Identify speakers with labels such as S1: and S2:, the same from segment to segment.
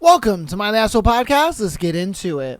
S1: Welcome to my Asshole Podcast. Let's get into it.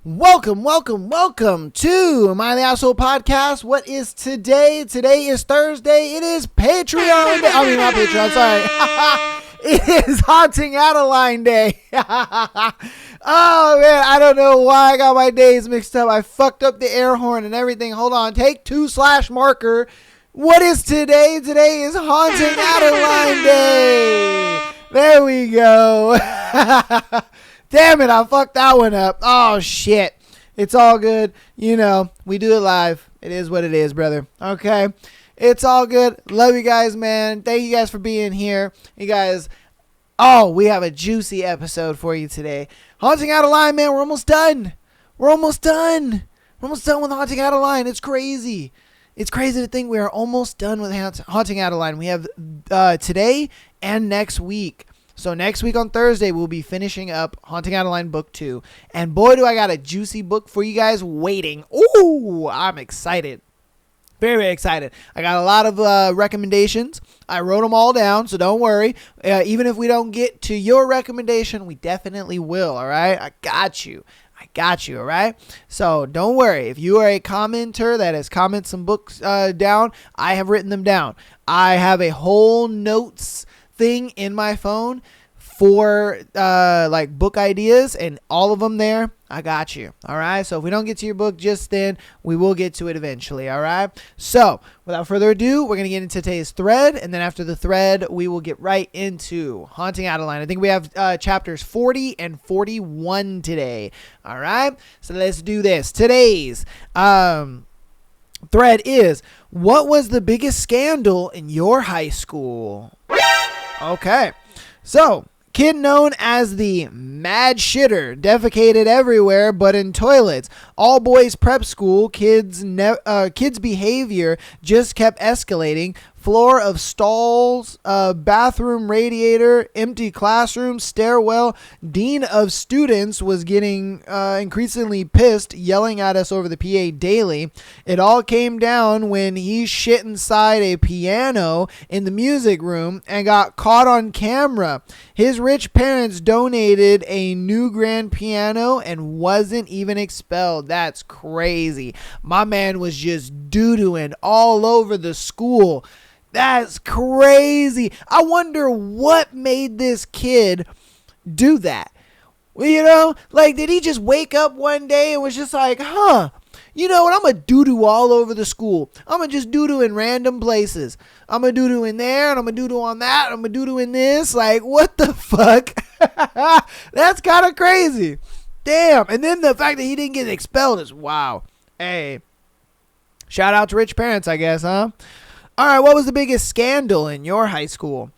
S1: Welcome to my Asshole Podcast. What is today? Today is Thursday. It is Patreon Day. I mean, not Patreon, sorry. It is Haunting Adeline Day. Oh, man, I don't know why I got my days mixed up. I fucked up the air horn and everything. Hold on. Take 2/marker. What is today? Today is Haunting Adeline Day. There we go. Damn it, I fucked that one up. Oh, shit. It's all good. You know, we do it live. It is what it is, brother. Okay? It's all good. Love you guys, man. Thank you guys for being here. You guys, we have a juicy episode for you today. Haunting Adeline, man, we're almost done. We're almost done with Haunting Adeline. It's crazy. It's crazy to think we are almost done with Haunting Adeline. We have today and next week. So next week on Thursday, we'll be finishing up Haunting Adeline Book 2. And boy, do I got a juicy book for you guys waiting. Ooh, I'm excited. Very, very excited. I got a lot of recommendations. I wrote them all down, so don't worry. Even if we don't get to your recommendation, we definitely will, all right? I got you, all right? So don't worry. If you are a commenter that has commented some books down, I have written them down. I have a whole notes thing in my phone for like book ideas, and all of them there. I got you. All right. So if we don't get to your book just then, we will get to it eventually. All right. So without further ado, we're going to get into today's thread. And then after the thread, we will get right into Haunting Adeline. I think we have chapters 40 and 41 today. All right. So let's do this. Today's thread is, what was the biggest scandal in your high school? Okay. So, kid known as the Mad Shitter defecated everywhere but in toilets. All boys prep school. Kids' behavior just kept escalating. Floor of stalls, bathroom radiator, empty classroom, stairwell. Dean of students was getting increasingly pissed, yelling at us over the PA daily. It all came down when he shit inside a piano in the music room and got caught on camera. His rich parents donated a new grand piano and wasn't even expelled. That's crazy. My man was just doo-dooing all over the school. That's crazy. I wonder what made this kid do that. Well, you know, like, did he just wake up one day and was just like, you know what? I'm going to doo-doo all over the school. I'm going to just doo-doo in random places. I'm going to doo-doo in there, and I'm going to doo-doo on that, and I'm going to doo-doo in this. Like, what the fuck? That's kind of crazy. Damn. And then the fact that he didn't get expelled is wow. Hey, shout out to rich parents, I guess, huh? All right, what was the biggest scandal in your high school?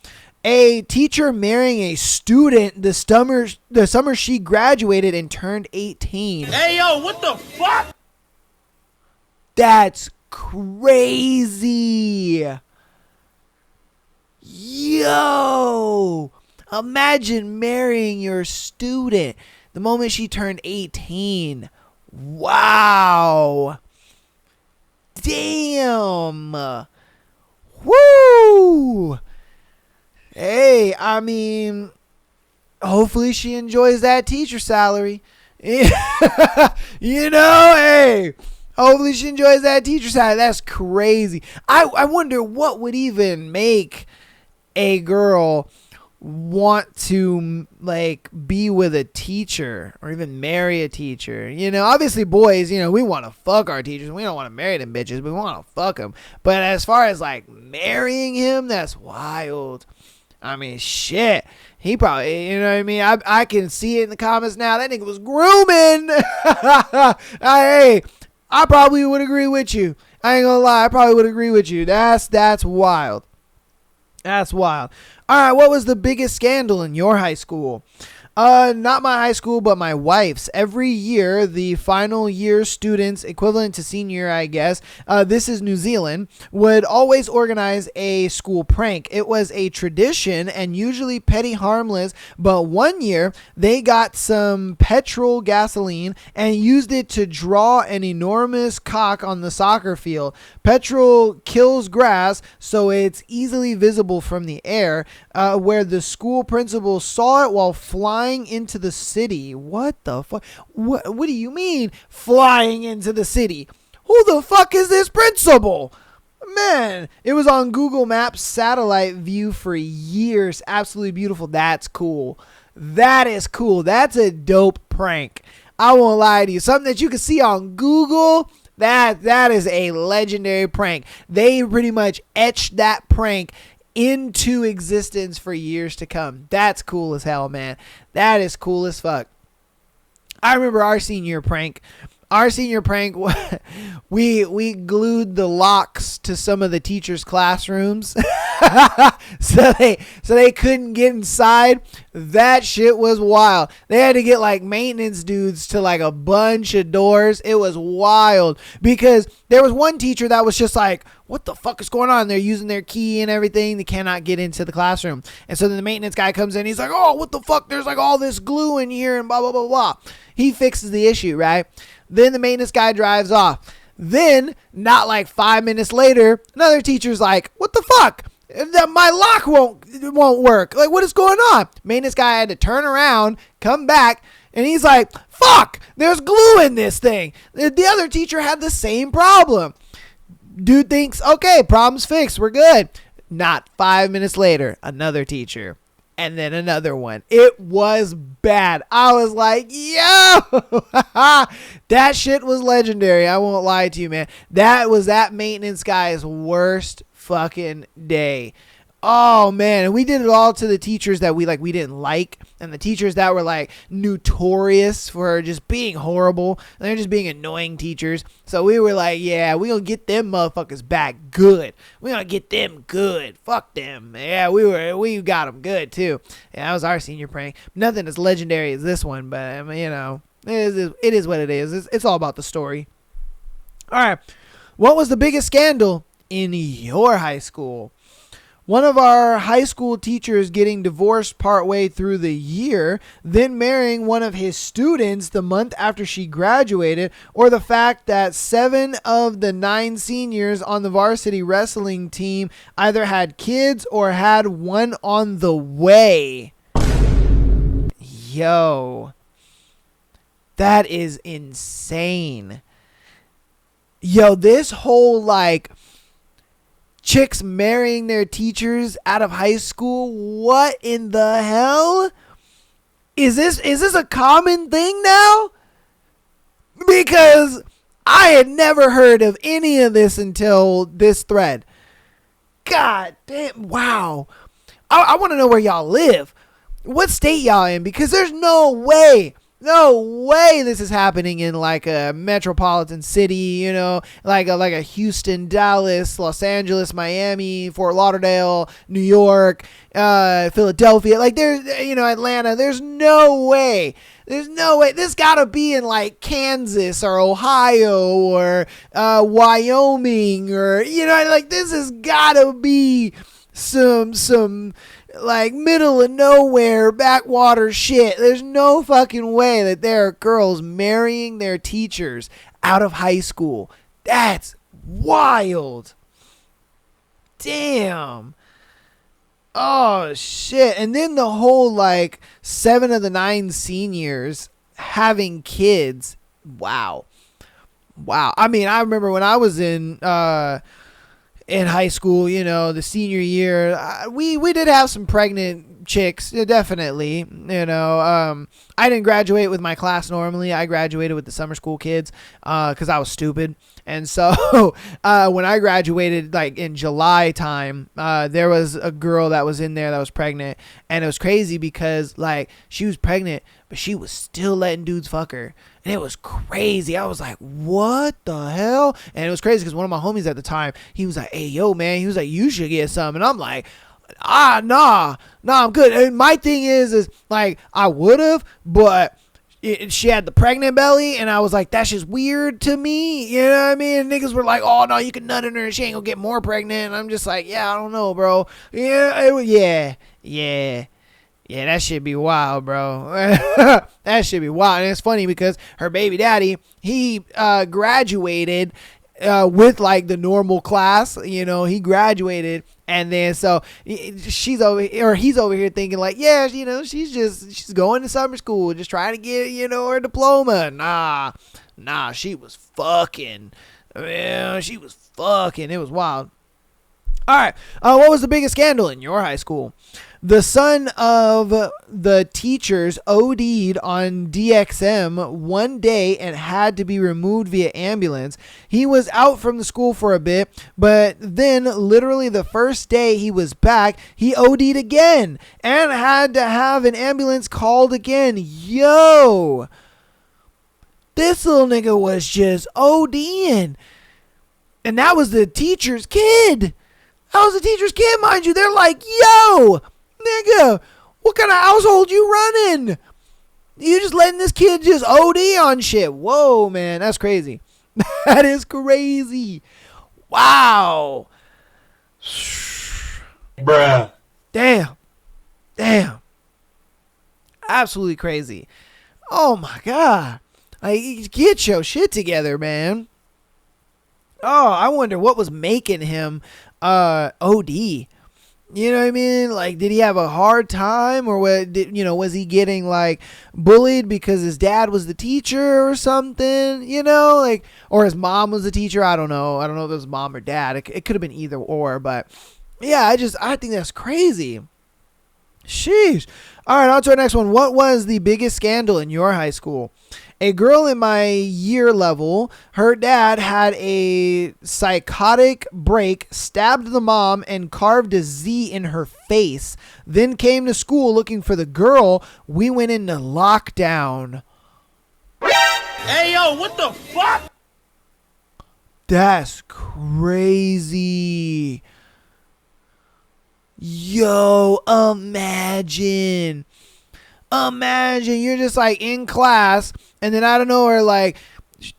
S1: A teacher marrying a student the summer she graduated and turned 18.
S2: Hey, yo, what the fuck?
S1: That's crazy. Yo, imagine marrying your student the moment she turned 18. Wow. Damn. Woo! Hey, I mean, hopefully she enjoys that teacher salary. You know, hey, hopefully she enjoys that teacher salary. That's crazy. I wonder what would even make a girl want to, like, be with a teacher or even marry a teacher. You know, obviously boys, you know, we want to fuck our teachers. We don't want to marry them bitches, but we want to fuck them. But as far as, like, marrying him, that's wild. I mean, shit. He probably, you know what I mean? I can see it in the comments now. That nigga was grooming. Hey, I probably would agree with you. I ain't gonna lie. I probably would agree with you. That's wild. That's wild. All right, what was the biggest scandal in your high school? Not my high school, but my wife's. Every year, the final year students, equivalent to senior, I guess, this is New Zealand, would always organize a school prank. It was a tradition and usually petty, harmless, but one year they got some petrol gasoline and used it to draw an enormous cock on the soccer field. Petrol kills grass, so it's easily visible from the air, where the school principal saw it while flying into the city. What the fuck? What do you mean flying into the city? Who the fuck is this principal? Man, it was on Google Maps satellite view for years. Absolutely beautiful. That's cool. That is cool. That's a dope prank. I won't lie to you. Something that you can see on Google. That is a legendary prank. They pretty much etched that prank into existence for years to come. That's cool as hell, man. That is cool as fuck. I remember our senior prank. We glued the locks to some of the teachers' classrooms so they couldn't get inside. That shit was wild. They had to get like maintenance dudes to like a bunch of doors. It was wild because there was one teacher that was just like, what the fuck is going on? They're using their key and everything. They cannot get into the classroom. And so then the maintenance guy comes in. He's like, oh, what the fuck? There's like all this glue in here and blah, blah, blah, blah. He fixes the issue, right? Then the maintenance guy drives off. Then, not like 5 minutes later, another teacher's like, what the fuck? My lock won't work. Like, what is going on? Maintenance guy had to turn around, come back, and he's like, fuck, there's glue in this thing. The other teacher had the same problem. Dude thinks, okay, problem's fixed. We're good. Not 5 minutes later, another teacher. And then another one. It was bad. I was like, yo, that shit was legendary. I won't lie to you, man. That was that maintenance guy's worst fucking day. Oh man, and we did it all to the teachers that we didn't like, and the teachers that were like notorious for just being horrible. They're just being annoying teachers. So we were like, yeah, we gonna get them motherfuckers back good. We gonna get them good. Fuck them. Yeah, we got them good too. Yeah, that was our senior prank. Nothing as legendary as this one, but I mean, you know, it is what it is. It's all about the story. All right, what was the biggest scandal in your high school? One of our high school teachers getting divorced partway through the year, then marrying one of his students the month after she graduated, or the fact that 7 of the 9 seniors on the varsity wrestling team either had kids or had one on the way. Yo, that is insane. Yo, this whole like chicks marrying their teachers out of high school. What in the hell? Is this a common thing now? Because I had never heard of any of this until this thread. God damn. Wow. I want to know where y'all live. What state y'all in? Because there's no way this is happening in like a metropolitan city, you know, like a Houston, Dallas, Los Angeles, Miami, Fort Lauderdale, New York, Philadelphia, like there's, you know, Atlanta. There's no way. This gotta be in like Kansas or Ohio or Wyoming, or, you know, like this has gotta be some like middle of nowhere backwater shit. There's no fucking way that there are girls marrying their teachers out of high school. That's wild. Damn. Oh shit. And then the whole like 7 of the 9 seniors having kids. Wow. I mean, I remember when I was in high school, you know, the senior year, we did have some pregnant chicks, definitely, you know. I didn't graduate with my class normally. I graduated with the summer school kids because I was stupid. And so when I graduated, like in July time, there was a girl that was in there that was pregnant. And it was crazy because like she was pregnant, but she was still letting dudes fuck her. And it was crazy. I was like, what the hell? And it was crazy because one of my homies at the time, he was like, hey, yo, man. He was like, you should get some. And I'm like, Nah, I'm good. And my thing is like, I would have, but she had the pregnant belly, and I was like, that's just weird to me. You know what I mean? And niggas were like, oh, no, you can nut in her and she ain't gonna get more pregnant. And I'm just like, yeah, I don't know, bro. Yeah, that should be wild, bro. That should be wild. And it's funny because her baby daddy, he graduated with like the normal class. He graduated, and then so he's over here thinking like, yeah, she's going to summer school, just trying to get her diploma. Nah, she was fucking. She was fucking. It was wild. All right. What was the biggest scandal in your high school? The son of the teachers OD'd on DXM one day and had to be removed via ambulance. He was out from the school for a bit, but then literally the first day he was back, he OD'd again and had to have an ambulance called again. Yo! This little nigga was just ODing. And that was the teacher's kid. That was the teacher's kid, mind you. They're like, yo, nigga, what kind of household you running? You just letting this kid just OD on shit. Whoa, man, that's crazy. That is crazy. Wow.
S2: Bruh.
S1: Damn. Absolutely crazy. Oh, my God. Like, get your shit together, man. Oh, I wonder what was making him OD. You know what I mean? Like, did he have a hard time, or was he getting like bullied because his dad was the teacher or something? Or his mom was the teacher. I don't know. I don't know if it was mom or dad. It could have been either or, but yeah, I think that's crazy. Sheesh. All right, on to our next one. What was the biggest scandal in your high school? A girl in my year level, her dad had a psychotic break, stabbed the mom, and carved a Z in her face. Then came to school looking for the girl. We went into lockdown.
S2: Hey, yo, what the fuck?
S1: That's crazy. Yo, imagine you're just like in class, and then I don't know, or like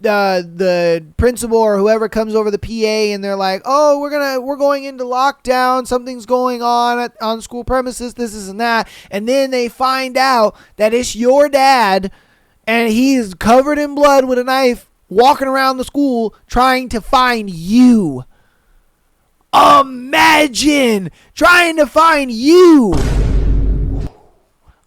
S1: the principal or whoever comes over the PA, and they're like, oh, we're going into lockdown, something's going on school premises, this and that, and then they find out that it's your dad, and he's covered in blood with a knife, walking around the school trying to find you. Imagine trying to find you.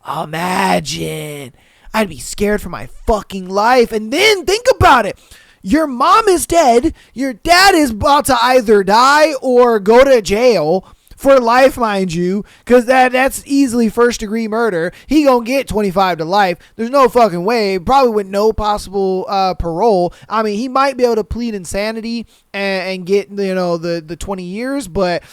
S1: Imagine. I'd be scared for my fucking life. And then think about it. Your mom is dead. Your dad is about to either die or go to jail for life, mind you, because that's easily first degree murder. He gonna get 25 to life. There's no fucking way. Probably with no possible parole. I mean, he might be able to plead insanity and get the 20 years, but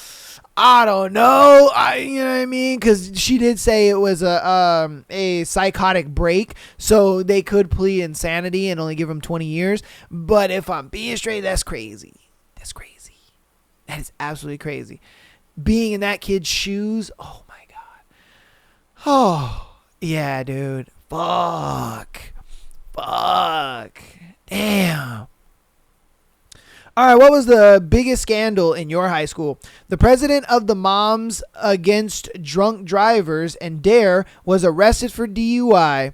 S1: I don't know. You know what I mean? Because she did say it was a psychotic break, so they could plead insanity and only give him 20 years. But if I'm being straight, that's crazy. That's crazy. That is absolutely crazy. Being in that kid's shoes, oh my God. Oh, yeah, dude. Fuck. Damn. All right, what was the biggest scandal in your high school? The president of the Moms Against Drunk Drivers and Dare was arrested for DUI.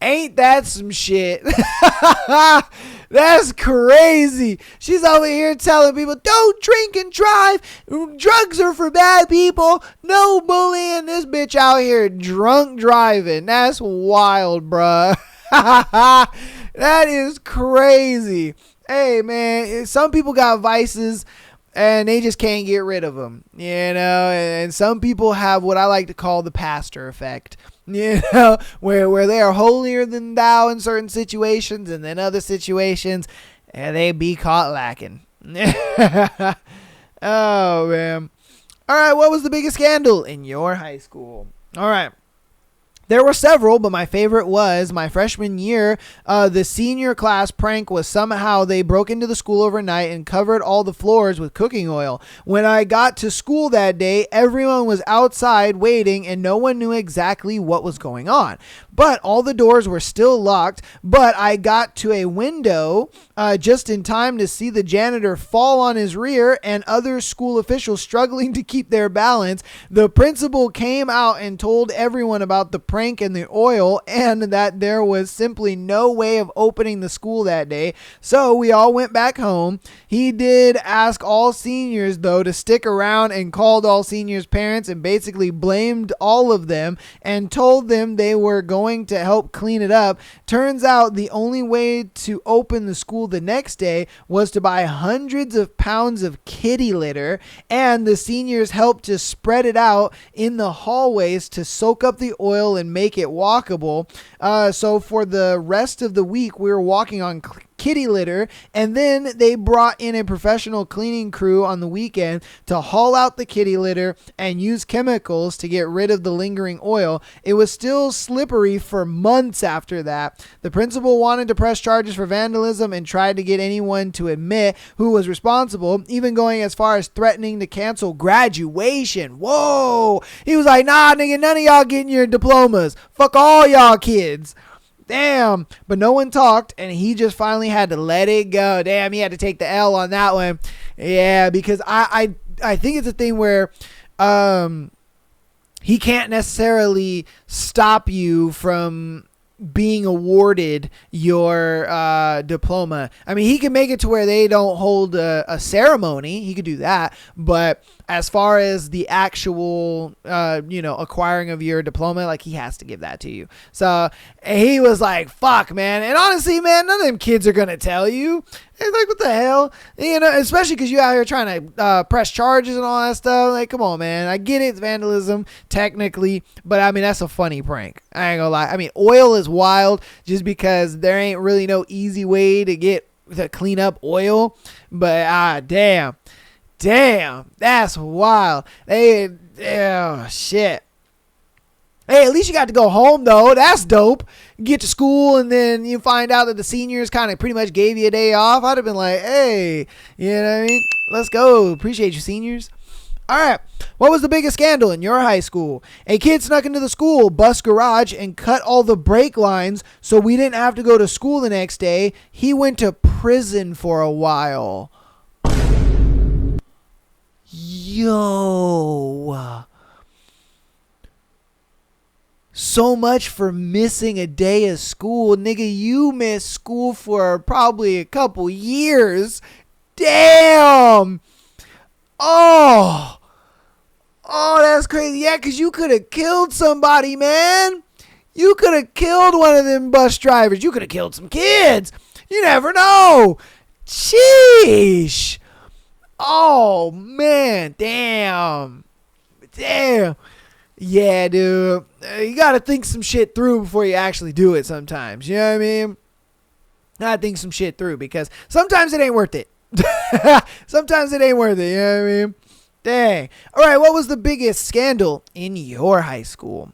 S1: Ain't that some shit? That's crazy. She's over here telling people, don't drink and drive. Drugs are for bad people. No bullying. This bitch out here drunk driving. That's wild, bruh. That is crazy. Hey, man, some people got vices and they just can't get rid of them, and some people have what I like to call the pastor effect, where they are holier than thou in certain situations, and then other situations, and they be caught lacking. Oh, man. All right, what was the biggest scandal in your high school? All right. There were several, but my favorite was my freshman year. The senior class prank was somehow they broke into the school overnight and covered all the floors with cooking oil. When I got to school that day, everyone was outside waiting and no one knew exactly what was going on. But all the doors were still locked, but I got to a window just in time to see the janitor fall on his rear and other school officials struggling to keep their balance. The principal came out and told everyone about the prank and the oil and that there was simply no way of opening the school that day. So we all went back home. He did ask all seniors though to stick around and called all seniors' parents and basically blamed all of them and told them they were going to help clean it up. Turns out the only way to open the school the next day was to buy hundreds of pounds of kitty litter, and the seniors helped to spread it out in the hallways to soak up the oil and make it walkable. So for the rest of the week, we were walking on kitty litter, and then they brought in a professional cleaning crew on the weekend to haul out the kitty litter and use chemicals to get rid of the lingering oil. It was still slippery for months after that. The principal wanted to press charges for vandalism and tried to get anyone to admit who was responsible, even going as far as threatening to cancel graduation. Whoa! He was like, nah, nigga, none of y'all getting your diplomas. Fuck all y'all kids. Damn. But no one talked, and he just finally had to let it go. Damn, he had to take the L on that one. Yeah, because I think it's a thing where he can't necessarily stop you from being awarded your diploma. I mean, he can make it to where they don't hold a ceremony. He could do that. But as far as the actual, acquiring of your diploma, like, he has to give that to you. So he was like, fuck, man. And honestly, man, none of them kids are going to tell you. It's like, what the hell? Especially because you out here trying to press charges and all that stuff. Like, come on, man. I get it. It's vandalism, technically. But, I mean, that's a funny prank. I ain't gonna lie. I mean, oil is wild just because there ain't really no easy way to clean up oil. But, damn, that's wild. Oh, shit. Hey, at least you got to go home, though. That's dope. You get to school, and then you find out that the seniors kind of pretty much gave you a day off. I'd have been like, hey, you know what I mean? Let's go. Appreciate you, seniors. All right. What was the biggest scandal in your high school? A kid snuck into the school bus garage and cut all the brake lines so we didn't have to go to school the next day. He went to prison for a while. Yo. So much for missing a day of school. Nigga, you missed school for probably a couple years. Damn. Oh, that's crazy. Yeah, because you could have killed somebody, man. You could have killed one of them bus drivers. You could have killed some kids. You never know. Sheesh. Oh, man. Damn. Yeah, dude. You got to think some shit through before you actually do it sometimes. You know what I mean? Gotta think some shit through because sometimes it ain't worth it. Sometimes it ain't worth it. You know what I mean? Dang. All right. What was the biggest scandal in your high school?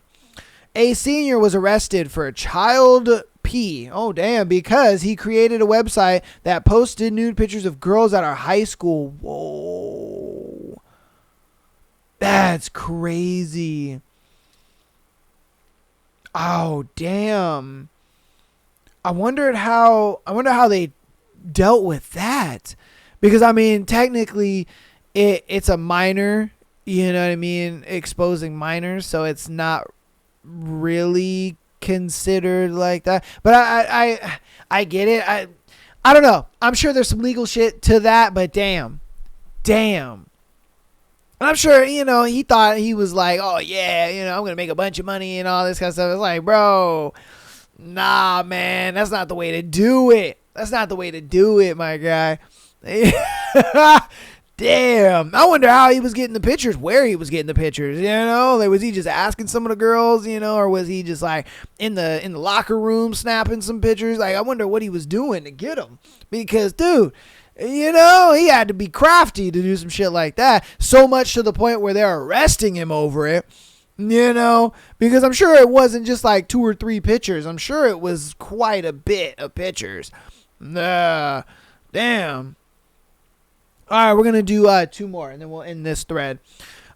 S1: A senior was arrested for child pee. Oh, damn. Because he created a website that posted nude pictures of girls at our high school. Whoa. That's crazy. Oh, damn. I wonder how they dealt with that. Because, I mean, technically, it's a minor, you know what I mean, exposing minors, so it's not really considered like that. But I get it. I don't know. I'm sure there's some legal shit to that, but damn. And I'm sure, he thought he was like, oh, yeah, I'm going to make a bunch of money and all this kind of stuff. It's like, bro, nah, man, that's not the way to do it. That's not the way to do it, my guy. Damn. I wonder how he was getting the pictures, where he was getting the pictures, Like, was he just asking some of the girls, or was he just like in the locker room snapping some pictures? Like, I wonder what he was doing to get them. Because, dude, he had to be crafty to do some shit like that. So much to the point where they're arresting him over it. Because I'm sure it wasn't just like 2 or 3 pictures. I'm sure it was quite a bit of pictures. Damn. All right, we're going to do 2 more, and then we'll end this thread.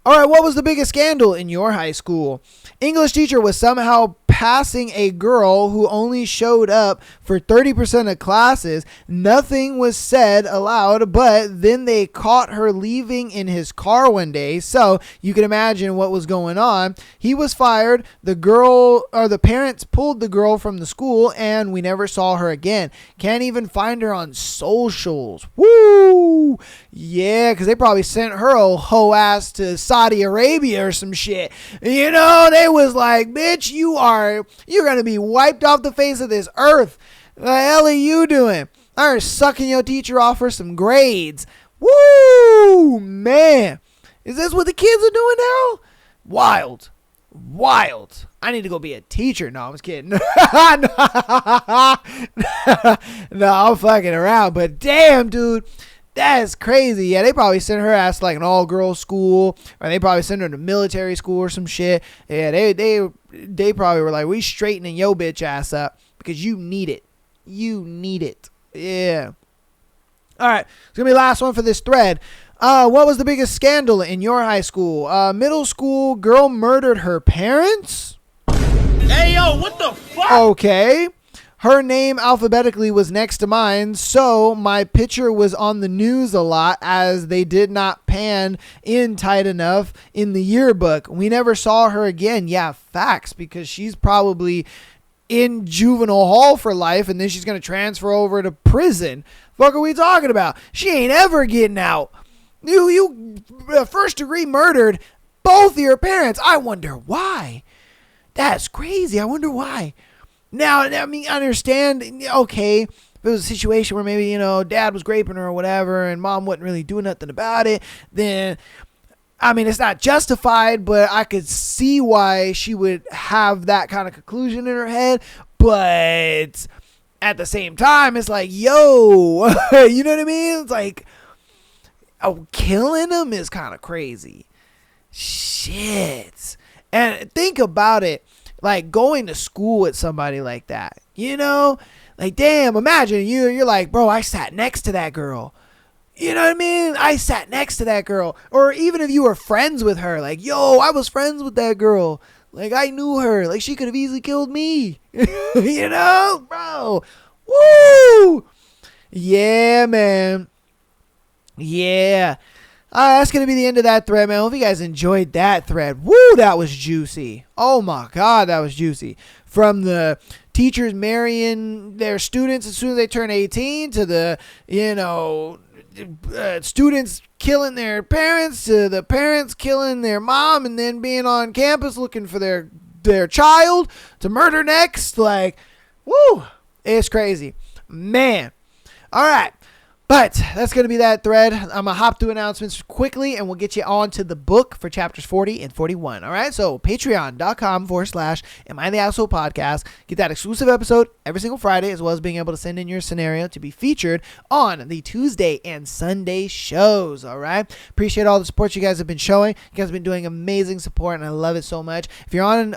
S1: All right, what was the biggest scandal in your high school? English teacher was somehow passing a girl who only showed up for 30% of classes. Nothing was said aloud, but then they caught her leaving in his car one day. So you can imagine what was going on. He was fired. The parents pulled the girl from the school, and we never saw her again. Can't even find her on socials. Woo! Yeah, because they probably sent her old hoe ass to Saudi Arabia or some shit. They was like, bitch, you're going to be wiped off the face of this earth. The hell are you doing? They're sucking your teacher off for some grades. Woo, man. Is this what the kids are doing now? Wild. I need to go be a teacher. No, I'm just kidding. No, I'm fucking around. But damn, dude. That's crazy. Yeah, they probably sent her ass to like an all-girls school, or they probably sent her to military school or some shit. Yeah, they probably were like, we straightening your bitch ass up because you need it. Yeah. All right, it's gonna be the last one for this thread. What was the biggest scandal in your high school? Middle school girl murdered her parents.
S2: Hey, yo, what the fuck?
S1: Okay. Her name alphabetically was next to mine, so my picture was on the news a lot as they did not pan in tight enough in the yearbook. We never saw her again. Yeah, facts, because she's probably in juvenile hall for life, and then she's going to transfer over to prison. Fuck are we talking about? She ain't ever getting out. You first degree murdered both your parents. I wonder why. That's crazy. I wonder why. Now, I mean, I understand, okay, if it was a situation where maybe, dad was raping her or whatever and mom wasn't really doing nothing about it, then, I mean, it's not justified, but I could see why she would have that kind of conclusion in her head. But at the same time, it's like, yo, you know what I mean? It's like, killing him is kind of crazy. Shit. And think about it. Like going to school with somebody like that, like, damn, imagine you're like, bro, I sat next to that girl. You know what I mean? I sat next to that girl. Or even if you were friends with her, like, yo, I was friends with that girl. Like, I knew her. Like, she could have easily killed me. Bro. Woo! Yeah, man. Yeah. That's going to be the end of that thread, man. I hope you guys enjoyed that thread. Woo, that was juicy. Oh, my God, that was juicy. From the teachers marrying their students as soon as they turn 18 to the, students killing their parents to the parents killing their mom and then being on campus looking for their child to murder next. Like, woo, it's crazy. Man. All right. But that's going to be that thread. I'm going to hop through announcements quickly, and we'll get you on to the book for chapters 40 and 41. All right? So patreon.com/Am I the Asshole Podcast. Get that exclusive episode every single Friday, as well as being able to send in your scenario to be featured on the Tuesday and Sunday shows. All right? Appreciate all the support you guys have been showing. You guys have been doing amazing support, and I love it so much. If you're on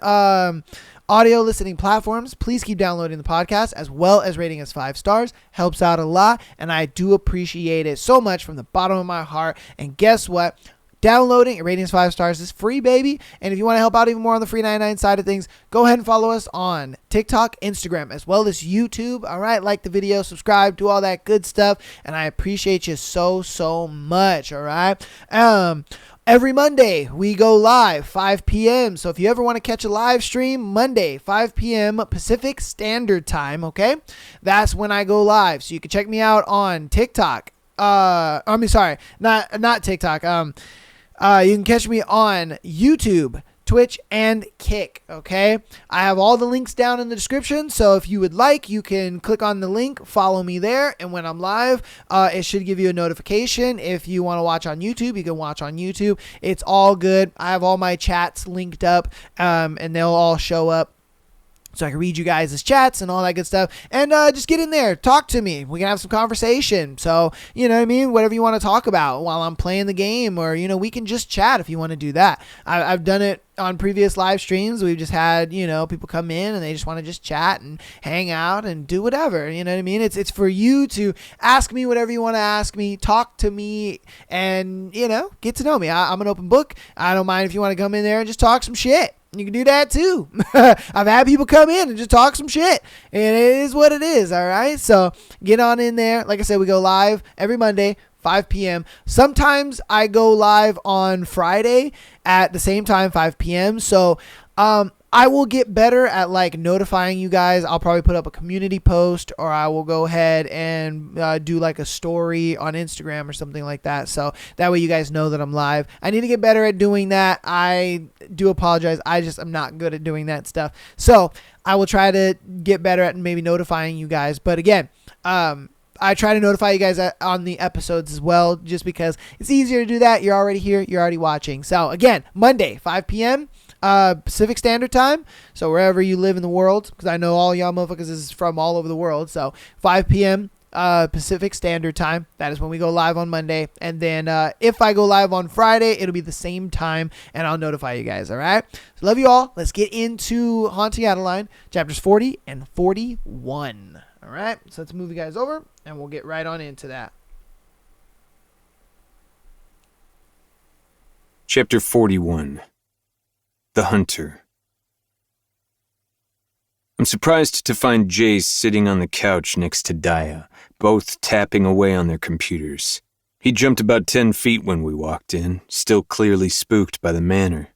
S1: audio listening platforms, please keep downloading the podcast as well as rating us 5 stars. Helps out a lot, and I do appreciate it so much from the bottom of my heart. And guess what? Downloading and rating us 5 stars is free, baby. And if you want to help out even more on the free 99 side of things, go ahead and follow us on TikTok, Instagram, as well as YouTube. All right, like the video, subscribe, do all that good stuff, and I appreciate you so much. All right. Every Monday, we go live, 5 p.m. So if you ever want to catch a live stream, Monday, 5 p.m. Pacific Standard Time, okay? That's when I go live. So you can check me out on TikTok. Not TikTok. You can catch me on YouTube, Twitch, and Kick, okay? I have all the links down in the description, so if you would like, you can click on the link, follow me there, and when I'm live, it should give you a notification. If you want to watch on YouTube, you can watch on YouTube. It's all good. I have all my chats linked up, and they'll all show up so I can read you guys' chats and all that good stuff. And just get in there, talk to me. We can have some conversation. So, you know what I mean? Whatever you want to talk about while I'm playing the game, or, you know, we can just chat if you want to do that. I've done it on previous live streams. We've just had, you know, people come in and they just want to just chat and hang out and do whatever. You know what I mean? It's for you to ask me whatever you want to ask me, talk to me, and, you know, get to know me. I'm an open book. I don't mind if you want to come in there and just talk some shit. You can do that too. I've had people come in and just talk some shit, and it is what it is. All right. So get on in there. Like I said, we go live every Monday, 5 p.m. Sometimes I go live on Friday at the same time, 5 p.m. So, I will get better at like notifying you guys. I'll probably put up a community post, or I will go ahead and do like a story on Instagram or something like that. So that way you guys know that I'm live. I need to get better at doing that. I do apologize. I'm not good at doing that stuff. So I will try to get better at maybe notifying you guys. But again, I try to notify you guys on the episodes as well, just because it's easier to do that. You're already here. You're already watching. So again, Monday, 5 p.m. Pacific Standard Time. So wherever you live in the world, because I know all y'all motherfuckers is from all over the world. So 5 p.m. Pacific Standard Time. That is when we go live on Monday. And then if I go live on Friday, it'll be the same time, and I'll notify you guys. All right. So love you all. Let's get into Haunting Adeline, chapters 40 and 41. All right. So let's move you guys over, and we'll get right on into that.
S3: Chapter 41. The Hunter. I'm surprised to find Jay sitting on the couch next to Daya, both tapping away on their computers. He jumped about 10 feet when we walked in, still clearly spooked by the manner.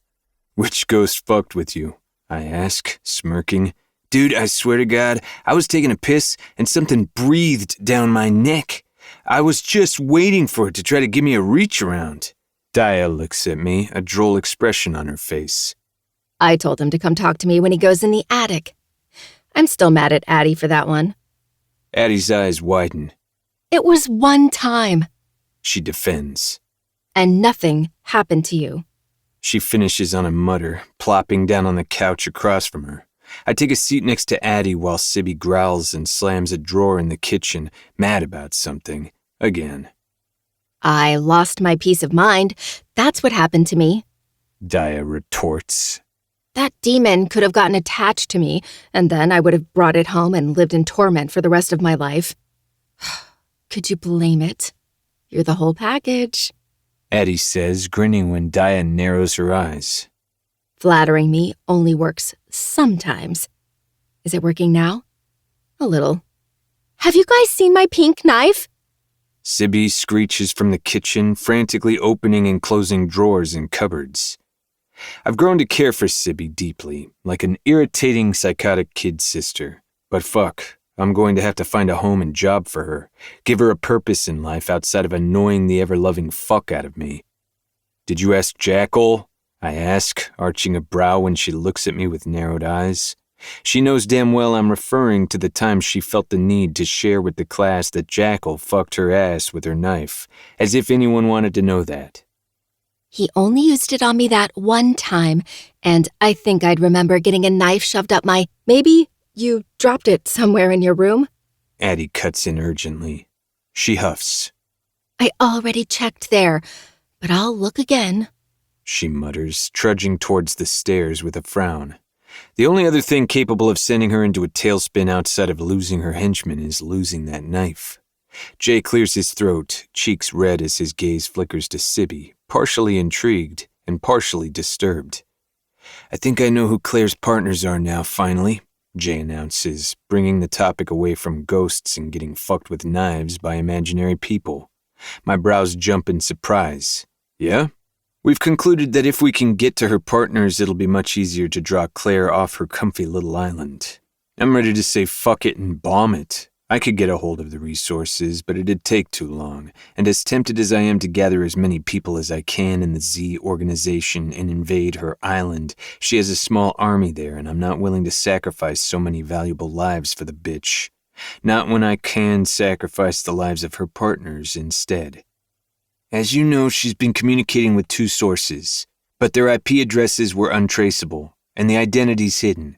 S3: "Which ghost fucked with you?" I ask, smirking. "Dude, I swear to God, I was taking a piss and something breathed down my neck. I was just waiting for it to try to give me a reach around." Daya looks at me, a droll expression on her face.
S4: I told him to come talk to me when he goes in the attic. I'm still mad at Addie for that one.
S3: Addie's eyes widen.
S4: It was one time.
S3: She defends.
S4: And nothing happened to you.
S3: She finishes on a mutter, plopping down on the couch across from her. I take a seat next to Addie while Sibby growls and slams a drawer in the kitchen, mad about something. Again.
S4: I lost my peace of mind. That's what happened to me.
S3: Daya retorts.
S4: That demon could have gotten attached to me, and then I would have brought it home and lived in torment for the rest of my life. Could you blame it? You're the whole package.
S3: Addie says, grinning when Daya narrows her eyes.
S4: Flattering me only works sometimes. Is it working now? A little. Have you guys seen my pink knife?
S3: Sibby screeches from the kitchen, frantically opening and closing drawers and cupboards. I've grown to care for Sibby deeply, like an irritating, psychotic kid sister. But fuck, I'm going to have to find a home and job for her, give her a purpose in life outside of annoying the ever-loving fuck out of me. "Did you ask Jackal?" I ask, arching a brow when she looks at me with narrowed eyes. She knows damn well I'm referring to the time she felt the need to share with the class that Jackal fucked her ass with her knife, as if anyone wanted to know that.
S4: He only used it on me that one time, and I think I'd remember getting a knife shoved up my... Maybe you dropped it somewhere in your room?
S3: Addie cuts in urgently. She huffs.
S4: I already checked there, but I'll look again.
S3: She mutters, trudging towards the stairs with a frown. The only other thing capable of sending her into a tailspin outside of losing her henchman is losing that knife. Jay clears his throat, cheeks red as his gaze flickers to Sibby, partially intrigued and partially disturbed. "I think I know who Claire's partners are now, finally," Jay announces, bringing the topic away from ghosts and getting fucked with knives by imaginary people. My brows jump in surprise. "Yeah? We've concluded that if we can get to her partners, it'll be much easier to draw Claire off her comfy little island. I'm ready to say fuck it and bomb it. I could get a hold of the resources, but it'd take too long, and as tempted as I am to gather as many people as I can in the Z organization and invade her island, she has a small army there, and I'm not willing to sacrifice so many valuable lives for the bitch. Not when I can sacrifice the lives of her partners instead. As you know, she's been communicating with 2 sources, but their IP addresses were untraceable, and the identities hidden.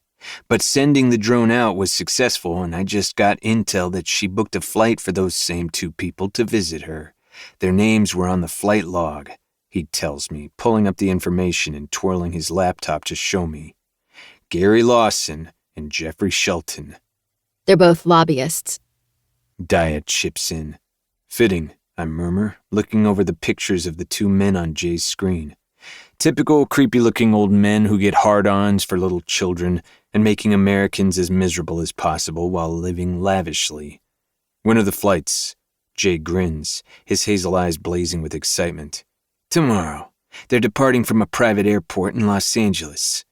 S3: But sending the drone out was successful, and I just got intel that she booked a flight for those same two people to visit her. Their names were on the flight log, he tells me, pulling up the information and twirling his laptop to show me. Gary Lawson and Jeffrey Shelton.
S4: They're both lobbyists.
S3: Dia chips in. Fitting, I murmur, looking over the pictures of the two men on Jay's screen. Typical creepy-looking old men who get hard-ons for little children and making Americans as miserable as possible while living lavishly. When are the flights? Jay grins, his hazel eyes blazing with excitement. Tomorrow. They're departing from a private airport in Los Angeles.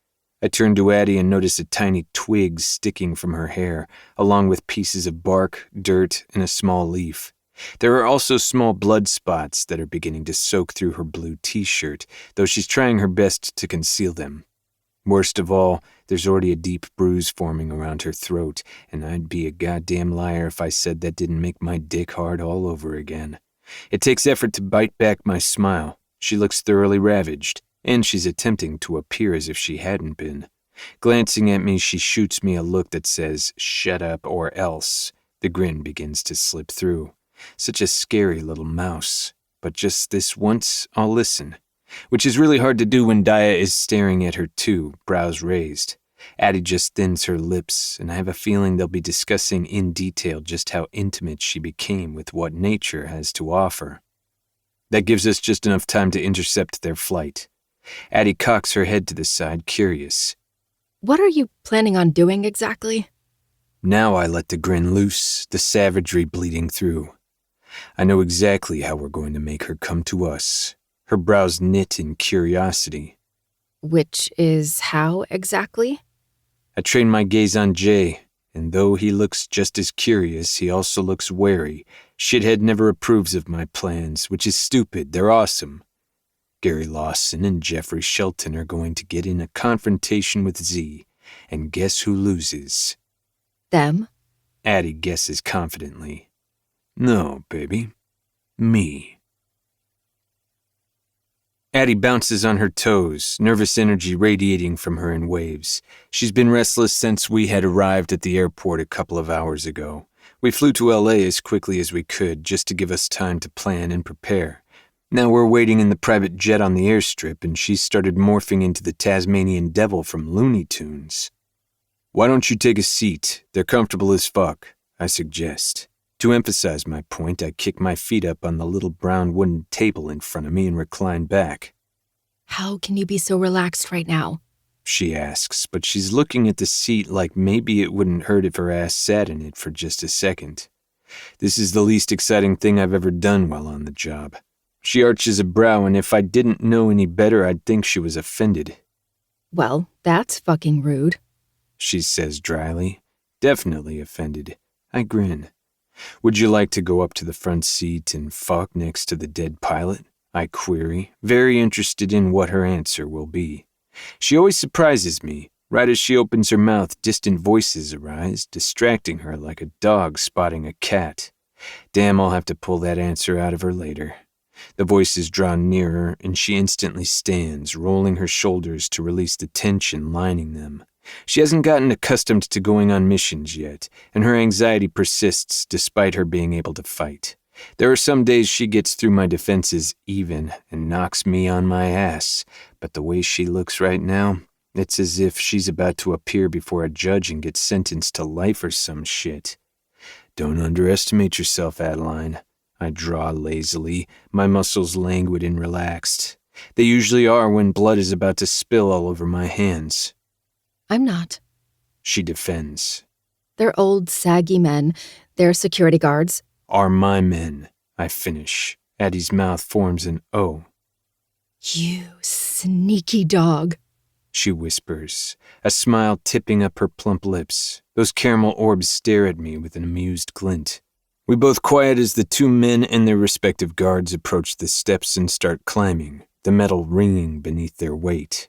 S3: I turn to Addie and notice a tiny twig sticking from her hair, along with pieces of bark, dirt, and a small leaf. There are also small blood spots that are beginning to soak through her blue t-shirt, though she's trying her best to conceal them. Worst of all, there's already a deep bruise forming around her throat, and I'd be a goddamn liar if I said that didn't make my dick hard all over again. It takes effort to bite back my smile. She looks thoroughly ravaged, and she's attempting to appear as if she hadn't been. Glancing at me, she shoots me a look that says, "Shut up or else." The grin begins to slip through. Such a scary little mouse. But just this once, I'll listen. Which is really hard to do when Dia is staring at her too, brows raised. Addie just thins her lips, and I have a feeling they'll be discussing in detail just how intimate she became with what nature has to offer. That gives us just enough time to intercept their flight. Addie cocks her head to the side, curious.
S4: What are you planning on doing exactly?
S3: Now I let the grin loose, the savagery bleeding through. I know exactly how we're going to make her come to us. Her brows knit in curiosity.
S4: Which is how exactly?
S3: I train my gaze on Jay, and though he looks just as curious, he also looks wary. Shithead never approves of my plans, which is stupid. They're awesome. Gary Lawson and Jeffrey Shelton are going to get in a confrontation with Z, and guess who loses?
S4: Them?
S3: Addie guesses confidently. No, baby. Me. Addie bounces on her toes, nervous energy radiating from her in waves. She's been restless since we had arrived at the airport a couple of hours ago. We flew to LA as quickly as we could, just to give us time to plan and prepare. Now we're waiting in the private jet on the airstrip, and she's started morphing into the Tasmanian devil from Looney Tunes. Why don't you take a seat? They're comfortable as fuck, I suggest. To emphasize my point, I kick my feet up on the little brown wooden table in front of me and recline back.
S4: How can you be so relaxed right now?
S3: She asks, but she's looking at the seat like maybe it wouldn't hurt if her ass sat in it for just a second. This is the least exciting thing I've ever done while on the job. She arches a brow, and if I didn't know any better, I'd think she was offended.
S4: Well, that's fucking rude,
S3: she says dryly. Definitely offended. I grin. Would you like to go up to the front seat and fuck next to the dead pilot? I query, very interested in what her answer will be. She always surprises me. Right as she opens her mouth, distant voices arise, distracting her like a dog spotting a cat. Damn, I'll have to pull that answer out of her later. The voices draw nearer, and she instantly stands, rolling her shoulders to release the tension lining them. She hasn't gotten accustomed to going on missions yet, and her anxiety persists despite her being able to fight. There are some days she gets through my defenses even and knocks me on my ass, but the way she looks right now, it's as if she's about to appear before a judge and get sentenced to life or some shit. Don't underestimate yourself, Adeline. I draw lazily, my muscles languid and relaxed. They usually are when blood is about to spill all over my hands.
S4: I'm not.
S3: She defends.
S4: They're old, saggy men. They're security guards.
S3: Are my men, I finish. Addie's mouth forms an O.
S4: You sneaky dog,
S3: she whispers, a smile tipping up her plump lips. Those caramel orbs stare at me with an amused glint. We both quiet as the two men and their respective guards approach the steps and start climbing, the metal ringing beneath their weight.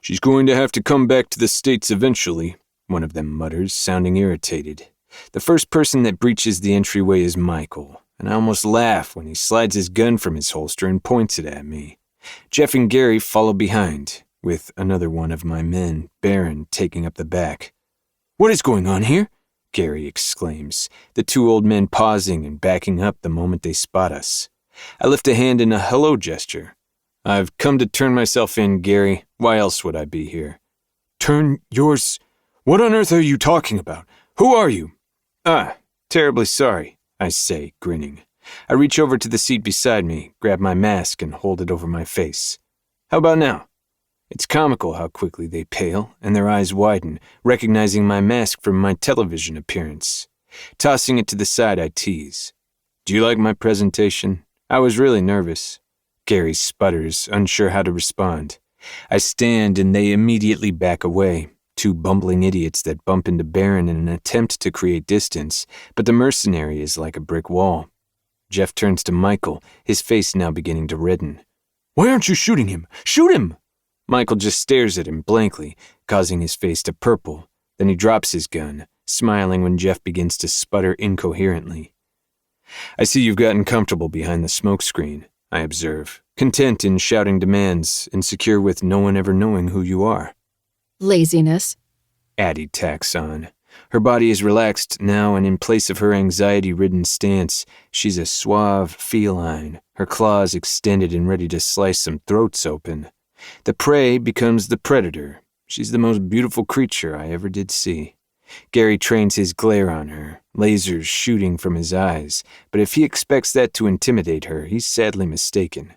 S3: She's going to have to come back to the States eventually, one of them mutters, sounding irritated. The first person that breaches the entryway is Michael, and I almost laugh when he slides his gun from his holster and points it at me. Jeff and Gary follow behind. with another one of my men, Baron, taking up the back. "What is going on here?" Gary exclaims, the two old men pausing and backing up the moment they spot us. I lift a hand in a hello gesture. "I've come to turn myself in, Gary. Why else would I be here?" "Turn yours? What on earth are you talking about? Who are you?" "Ah, terribly sorry," I say, grinning. I reach over to the seat beside me, grab my mask, and hold it over my face. "How about now?" It's comical how quickly they pale, and their eyes widen, recognizing my mask from my television appearance. Tossing it to the side, I tease. "Do you like my presentation? I was really nervous." Gary sputters, unsure how to respond. I stand and they immediately back away, two bumbling idiots that bump into Baron in an attempt to create distance, but the mercenary is like a brick wall. Jeff turns to Michael, his face now beginning to redden. "Why aren't you shooting him? Shoot him!" Michael just stares at him blankly, causing his face to purple. Then he drops his gun, smiling when Jeff begins to sputter incoherently. "I see you've gotten comfortable behind the smokescreen," I observe, content in shouting demands and secure with no one ever knowing who you are.
S4: Laziness.
S3: Addie tacks on. Her body is relaxed now, and in place of her anxiety-ridden stance, she's a suave feline, her claws extended and ready to slice some throats open. The prey becomes the predator. She's the most beautiful creature I ever did see. Gary trains his glare on her, lasers shooting from his eyes, but if he expects that to intimidate her, he's sadly mistaken.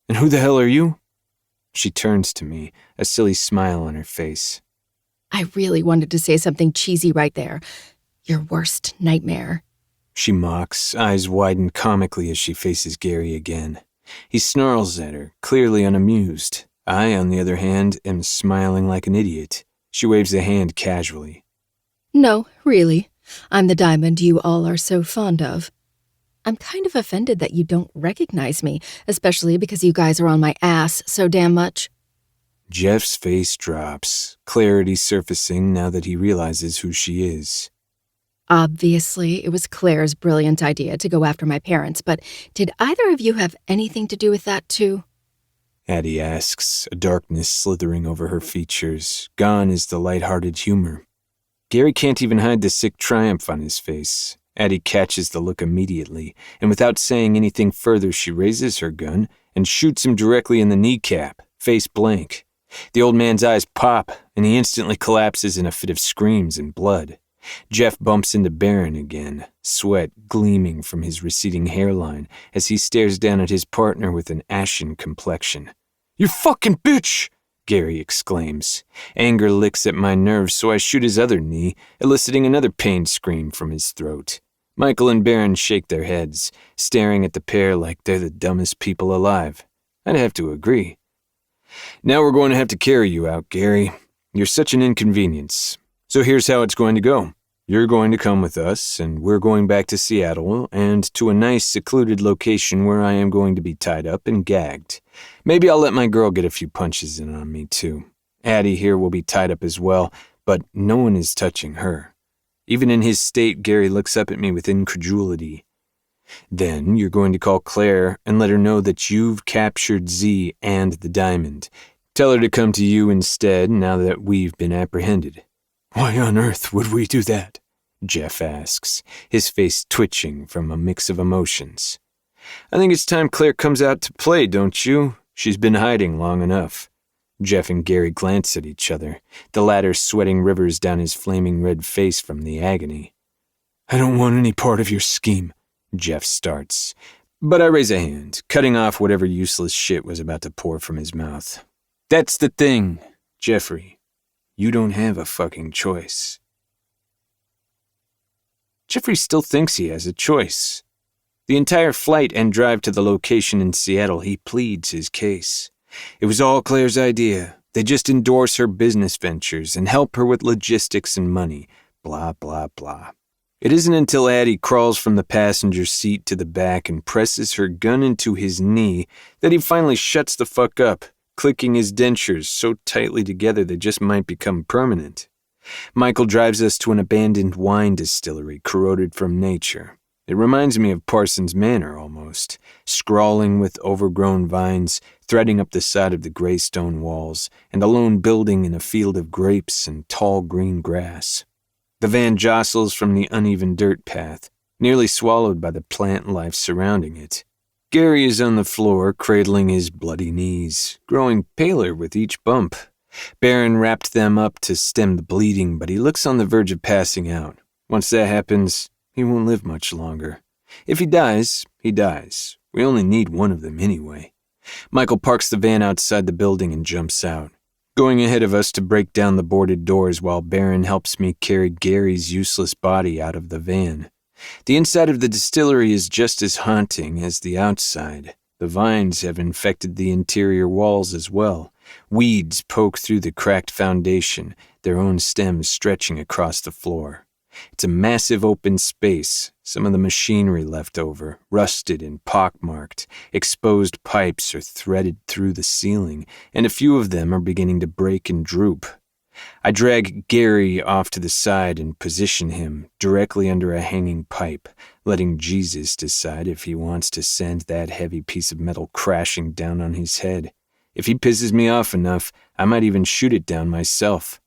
S3: "And who the hell are you?" She turns to me, a silly smile on her face.
S4: I really wanted to say something cheesy right there. Your worst nightmare.
S3: She mocks, eyes widen comically as she faces Gary again. He snarls at her, clearly unamused. I, on the other hand, am smiling like an idiot. She waves a hand casually.
S4: No, really. I'm the diamond you all are so fond of. I'm kind of offended that you don't recognize me, especially because you guys are on my ass so damn much.
S3: Jeff's face drops, clarity surfacing now that he realizes who she is.
S4: Obviously, it was Claire's brilliant idea to go after my parents, but did either of you have anything to do with that too?
S3: Addie asks, a darkness slithering over her features. Gone is the light-hearted humor. Gary can't even hide the sick triumph on his face. Addie catches the look immediately, and without saying anything further, she raises her gun and shoots him directly in the kneecap, face blank. The old man's eyes pop, and he instantly collapses in a fit of screams and blood. Jeff bumps into Baron again, sweat gleaming from his receding hairline as he stares down at his partner with an ashen complexion. "You fucking bitch!" Gary exclaims. Anger licks at my nerves, so I shoot his other knee, eliciting another pained scream from his throat. Michael and Baron shake their heads, staring at the pair like they're the dumbest people alive. I'd have to agree. "Now we're going to have to carry you out, Gary. You're such an inconvenience. So here's how it's going to go. You're going to come with us, and we're going back to Seattle and to a nice secluded location where I am going to be tied up and gagged. Maybe I'll let my girl get a few punches in on me, too. Addie here will be tied up as well, but no one is touching her." Even in his state, Gary looks up at me with incredulity. "Then you're going to call Claire and let her know that you've captured Z and the diamond. Tell her to come to you instead now that we've been apprehended." "Why on earth would we do that?" Jeff asks, his face twitching from a mix of emotions. "I think it's time Claire comes out to play, don't you? She's been hiding long enough." Jeff and Gary glance at each other, the latter sweating rivers down his flaming red face from the agony. "I don't want any part of your scheme," Jeff starts. But I raise a hand, cutting off whatever useless shit was about to pour from his mouth. "That's the thing, Jeffrey. You don't have a fucking choice." Jeffrey still thinks he has a choice. The entire flight and drive to the location in Seattle, he pleads his case. It was all Claire's idea. They just endorse her business ventures and help her with logistics and money. Blah, blah, blah. It isn't until Addie crawls from the passenger seat to the back and presses her gun into his knee that he finally shuts the fuck up, clicking his dentures so tightly together they just might become permanent. Michael drives us to an abandoned wine distillery corroded from nature. It reminds me of Parsons Manor almost. scrawling with overgrown vines, threading up the side of the gray stone walls, and a lone building in a field of grapes and tall green grass. The van jostles from the uneven dirt path, nearly swallowed by the plant life surrounding it. Gary is on the floor, cradling his bloody knees, growing paler with each bump. Barron wrapped them up to stem the bleeding, but he looks on the verge of passing out. Once that happens, he won't live much longer. If he dies, he dies. We only need one of them anyway. Michael parks the van outside the building and jumps out, going ahead of us to break down the boarded doors while Barron helps me carry Gary's useless body out of the van. The inside of the distillery is just as haunting as the outside. The vines have infected the interior walls as well. Weeds poke through the cracked foundation, their own stems stretching across the floor. It's a massive open space, some of the machinery left over, rusted and pockmarked. Exposed pipes are threaded through the ceiling, and a few of them are beginning to break and droop. I drag Gary off to the side and position him directly under a hanging pipe, letting Jesus decide if he wants to send that heavy piece of metal crashing down on his head. If he pisses me off enough, I might even shoot it down myself.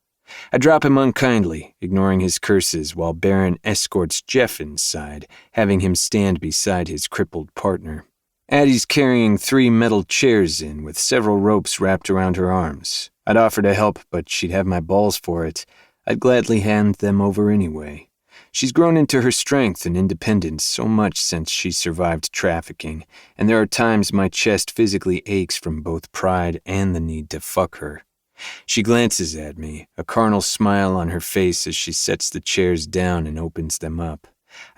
S3: I drop him unkindly, ignoring his curses, while Barron escorts Jeff inside, having him stand beside his crippled partner. Addie's carrying 3 metal chairs in, with several ropes wrapped around her arms. I'd offer to help, but she'd have my balls for it. I'd gladly hand them over anyway. She's grown into her strength and independence so much since she survived trafficking, and there are times my chest physically aches from both pride and the need to fuck her. She glances at me, a carnal smile on her face as she sets the chairs down and opens them up.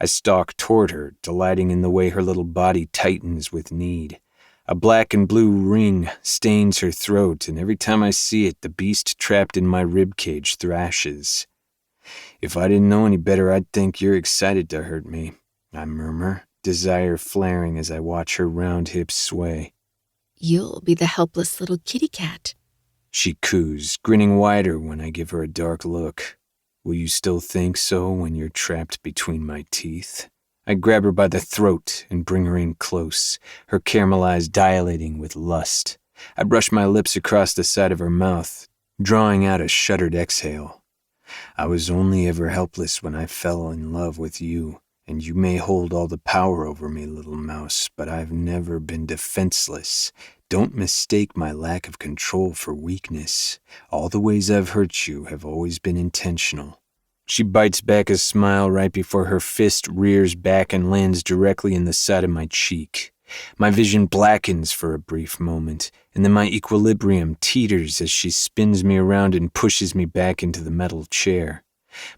S3: I stalk toward her, delighting in the way her little body tightens with need. A black and blue ring stains her throat, and every time I see it, the beast trapped in my ribcage thrashes. If I didn't know any better, I'd think you're excited to hurt me, I murmur, desire flaring as I watch her round hips sway.
S4: You'll be the helpless little kitty cat.
S3: She coos, grinning wider when I give her a dark look. Will you still think so when you're trapped between my teeth? I grab her by the throat and bring her in close, her caramel eyes dilating with lust. I brush my lips across the side of her mouth, drawing out a shuddered exhale. I was only ever helpless when I fell in love with you, and you may hold all the power over me, little mouse, but I've never been defenseless. Don't mistake my lack of control for weakness. All the ways I've hurt you have always been intentional. She bites back a smile right before her fist rears back and lands directly in the side of my cheek. My vision blackens for a brief moment, and then my equilibrium teeters as she spins me around and pushes me back into the metal chair.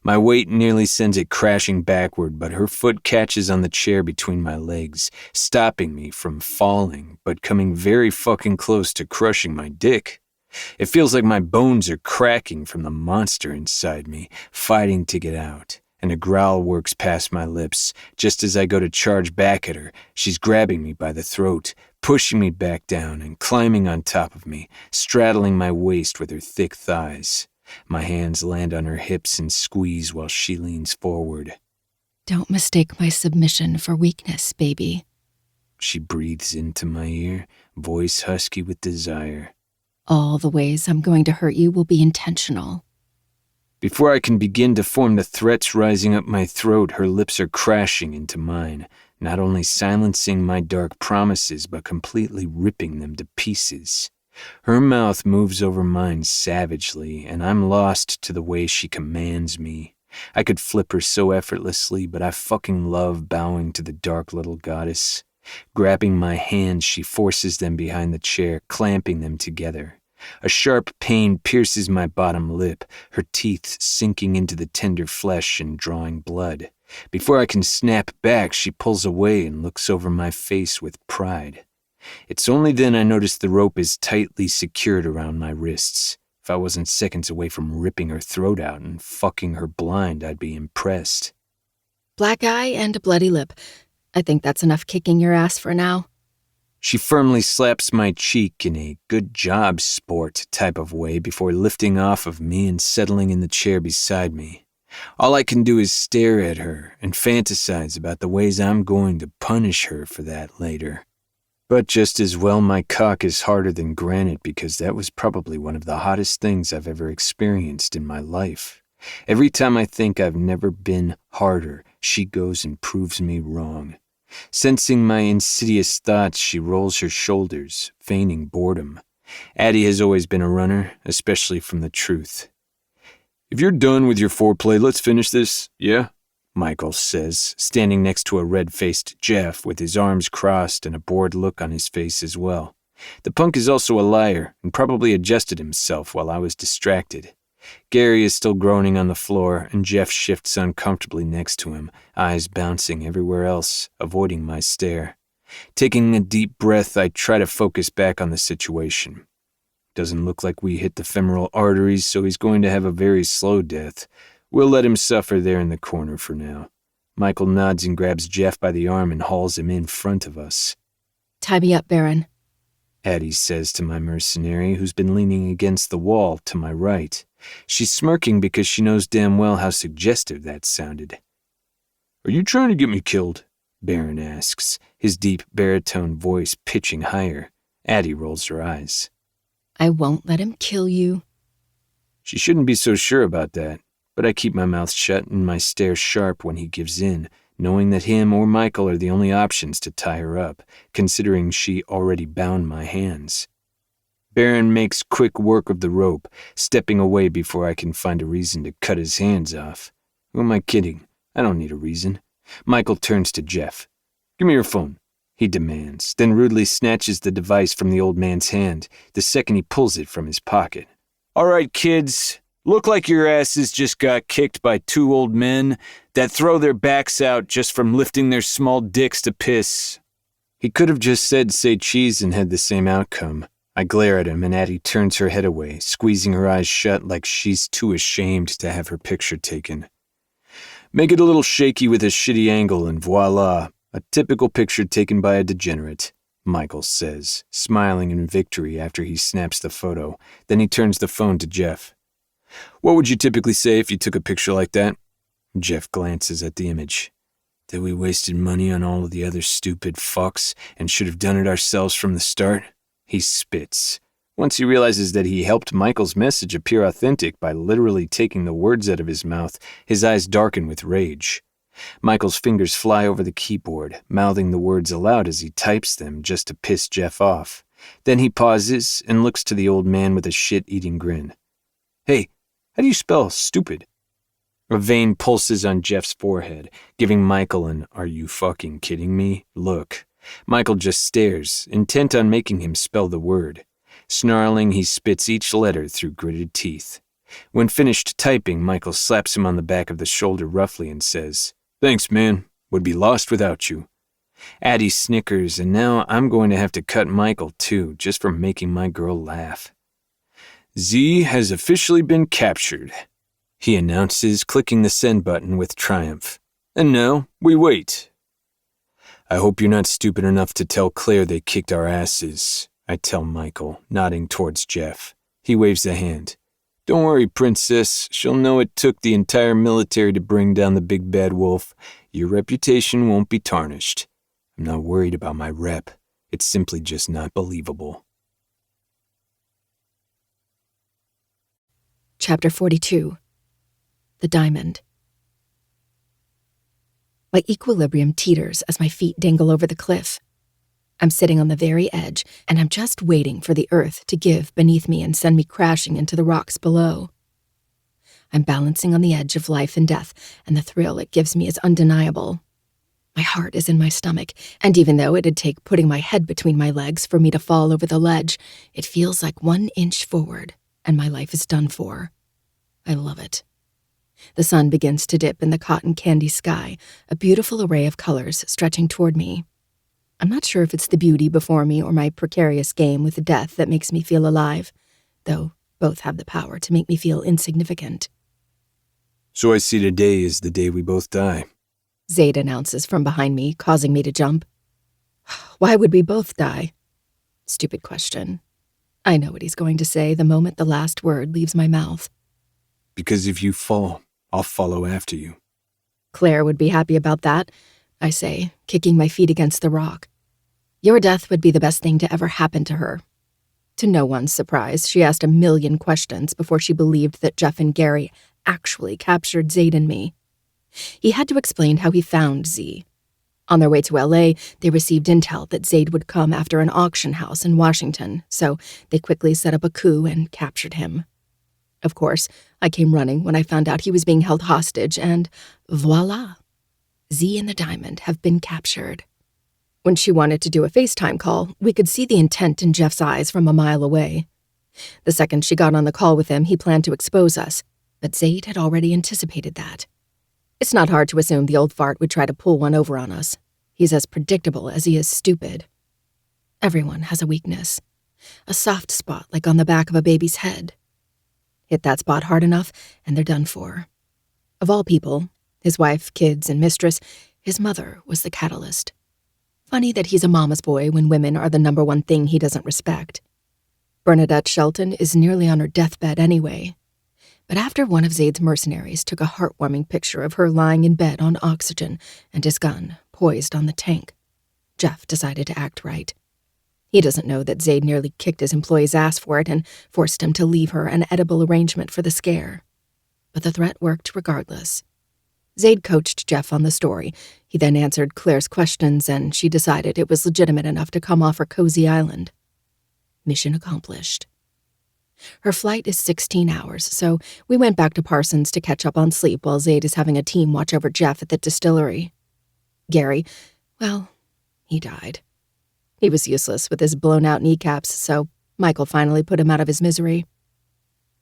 S3: My weight nearly sends it crashing backward, but her foot catches on the chair between my legs, stopping me from falling, but coming very fucking close to crushing my dick. It feels like my bones are cracking from the monster inside me, fighting to get out, and a growl works past my lips. Just as I go to charge back at her, she's grabbing me by the throat, pushing me back down and climbing on top of me, straddling my waist with her thick thighs. My hands land on her hips and squeeze while she leans forward.
S4: Don't mistake my submission for weakness, baby.
S3: She breathes into my ear, voice husky with desire.
S4: All the ways I'm going to hurt you will be intentional.
S3: Before I can begin to form the threats rising up my throat, her lips are crashing into mine, not only silencing my dark promises, but completely ripping them to pieces. Her mouth moves over mine savagely, and I'm lost to the way she commands me. I could flip her so effortlessly, but I fucking love bowing to the dark little goddess. Grabbing my hands, she forces them behind the chair, clamping them together. A sharp pain pierces my bottom lip, her teeth sinking into the tender flesh and drawing blood. Before I can snap back, she pulls away and looks over my face with pride. It's only then I notice the rope is tightly secured around my wrists. If I wasn't seconds away from ripping her throat out and fucking her blind, I'd be impressed.
S4: Black eye and a bloody lip. I think that's enough kicking your ass for now.
S3: She firmly slaps my cheek in a good job, sport type of way before lifting off of me and settling in the chair beside me. All I can do is stare at her and fantasize about the ways I'm going to punish her for that later. But just as well my cock is harder than granite because that was probably one of the hottest things I've ever experienced in my life. Every time I think I've never been harder, she goes and proves me wrong. Sensing my insidious thoughts, she rolls her shoulders, feigning boredom. Addie has always been a runner, especially from the truth. "If you're done with your foreplay, let's finish this, yeah?" Michael says, standing next to a red-faced Jeff with his arms crossed and a bored look on his face as well. The punk is also a liar and probably adjusted himself while I was distracted. Gary is still groaning on the floor, and Jeff shifts uncomfortably next to him, eyes bouncing everywhere else, avoiding my stare. Taking a deep breath, I try to focus back on the situation. Doesn't look like we hit the femoral arteries, so he's going to have a very slow death. We'll let him suffer there in the corner for now. Michael nods and grabs Jeff by the arm and hauls him in front of us.
S4: Tie me up, Baron,
S3: Addie says to my mercenary, who's been leaning against the wall to my right. She's smirking because she knows damn well how suggestive that sounded. "Are you trying to get me killed?" Baron asks, his deep baritone voice pitching higher. Addie rolls her eyes.
S4: I won't let him kill you.
S3: She shouldn't be so sure about that, but I keep my mouth shut and my stare sharp when he gives in, knowing that him or Michael are the only options to tie her up, considering she already bound my hands. Baron makes quick work of the rope, stepping away before I can find a reason to cut his hands off. Who am I kidding? I don't need a reason. Michael turns to Jeff. "Give me your phone," he demands, then rudely snatches the device from the old man's hand, the second he pulls it from his pocket. "All right, kids. Look like your asses just got kicked by two old men that throw their backs out just from lifting their small dicks to piss." He could have just said "say cheese" and had the same outcome. I glare at him and Addie turns her head away, squeezing her eyes shut like she's too ashamed to have her picture taken. "Make it a little shaky with a shitty angle and voila, a typical picture taken by a degenerate," Michael says, smiling in victory after he snaps the photo. Then he turns the phone to Jeff. "What would you typically say if you took a picture like that?" Jeff glances at the image. "That we wasted money on all of the other stupid fucks and should have done it ourselves from the start?" He spits. Once he realizes that he helped Michael's message appear authentic by literally taking the words out of his mouth, his eyes darken with rage. Michael's fingers fly over the keyboard, mouthing the words aloud as he types them just to piss Jeff off. Then he pauses and looks to the old man with a shit-eating grin. "Hey, how do you spell stupid?" A vein pulses on Jeff's forehead, giving Michael an "are you fucking kidding me" look. Michael just stares, intent on making him spell the word. Snarling, he spits each letter through gritted teeth. When finished typing, Michael slaps him on the back of the shoulder roughly and says, "Thanks, man. Would be lost without you." Addie snickers, and now I'm going to have to cut Michael too, just for making my girl laugh. "Z has officially been captured," he announces, clicking the send button with triumph. "And now we wait." "I hope you're not stupid enough to tell Claire they kicked our asses," I tell Michael, nodding towards Jeff. He waves a hand. "Don't worry, princess. She'll know it took the entire military to bring down the big bad wolf. Your reputation won't be tarnished. I'm not worried about my rep. It's simply just not believable."
S4: Chapter 42. The Diamond. My equilibrium teeters as my feet dangle over the cliff. I'm sitting on the very edge, and I'm just waiting for the earth to give beneath me and send me crashing into the rocks below. I'm balancing on the edge of life and death, and the thrill it gives me is undeniable. My heart is in my stomach, and even though it'd take putting my head between my legs for me to fall over the ledge, it feels like 1 inch forward, and my life is done for. I love it. The sun begins to dip in the cotton candy sky, a beautiful array of colors stretching toward me. I'm not sure if it's the beauty before me or my precarious game with death that makes me feel alive, though both have the power to make me feel insignificant.
S3: "So I see today is the day we both die,"
S4: Zayd announces from behind me, causing me to jump. Why would we both die? Stupid question. I know what he's going to say the moment the last word leaves my mouth.
S3: "Because if you fall, I'll follow after you."
S4: Claire would be happy about that, I say, kicking my feet against the rock. Your death would be the best thing to ever happen to her. To no one's surprise, she asked a million questions before she believed that Jeff and Gary actually captured Zaid and me. He had to explain how he found Z. On their way to LA, they received intel that Zaid would come after an auction house in Washington, so they quickly set up a coup and captured him. Of course, I came running when I found out he was being held hostage, and voila! Z and the diamond have been captured. When she wanted to do a FaceTime call, we could see the intent in Jeff's eyes from a mile away. The second she got on the call with him, he planned to expose us, but Zaid had already anticipated that. It's not hard to assume the old fart would try to pull one over on us. He's as predictable as he is stupid. Everyone has a weakness. A soft spot like on the back of a baby's head. Hit that spot hard enough, and they're done for. Of all people, his wife, kids, and mistress, his mother was the catalyst. Funny that he's a mama's boy when women are the number one thing he doesn't respect. Bernadette Shelton is nearly on her deathbed anyway. But after one of Zaid's mercenaries took a heartwarming picture of her lying in bed on oxygen and his gun poised on the tank, Jeff decided to act right. He doesn't know that Zaid nearly kicked his employee's ass for it and forced him to leave her an edible arrangement for the scare. But the threat worked regardless. Zaid coached Jeff on the story. He then answered Claire's questions, and she decided it was legitimate enough to come off her cozy island. Mission accomplished. Her flight is 16 hours, so we went back to Parsons to catch up on sleep while Zaid is having a team watch over Jeff at the distillery. Gary, well, he died. He was useless with his blown-out kneecaps, so Michael finally put him out of his misery.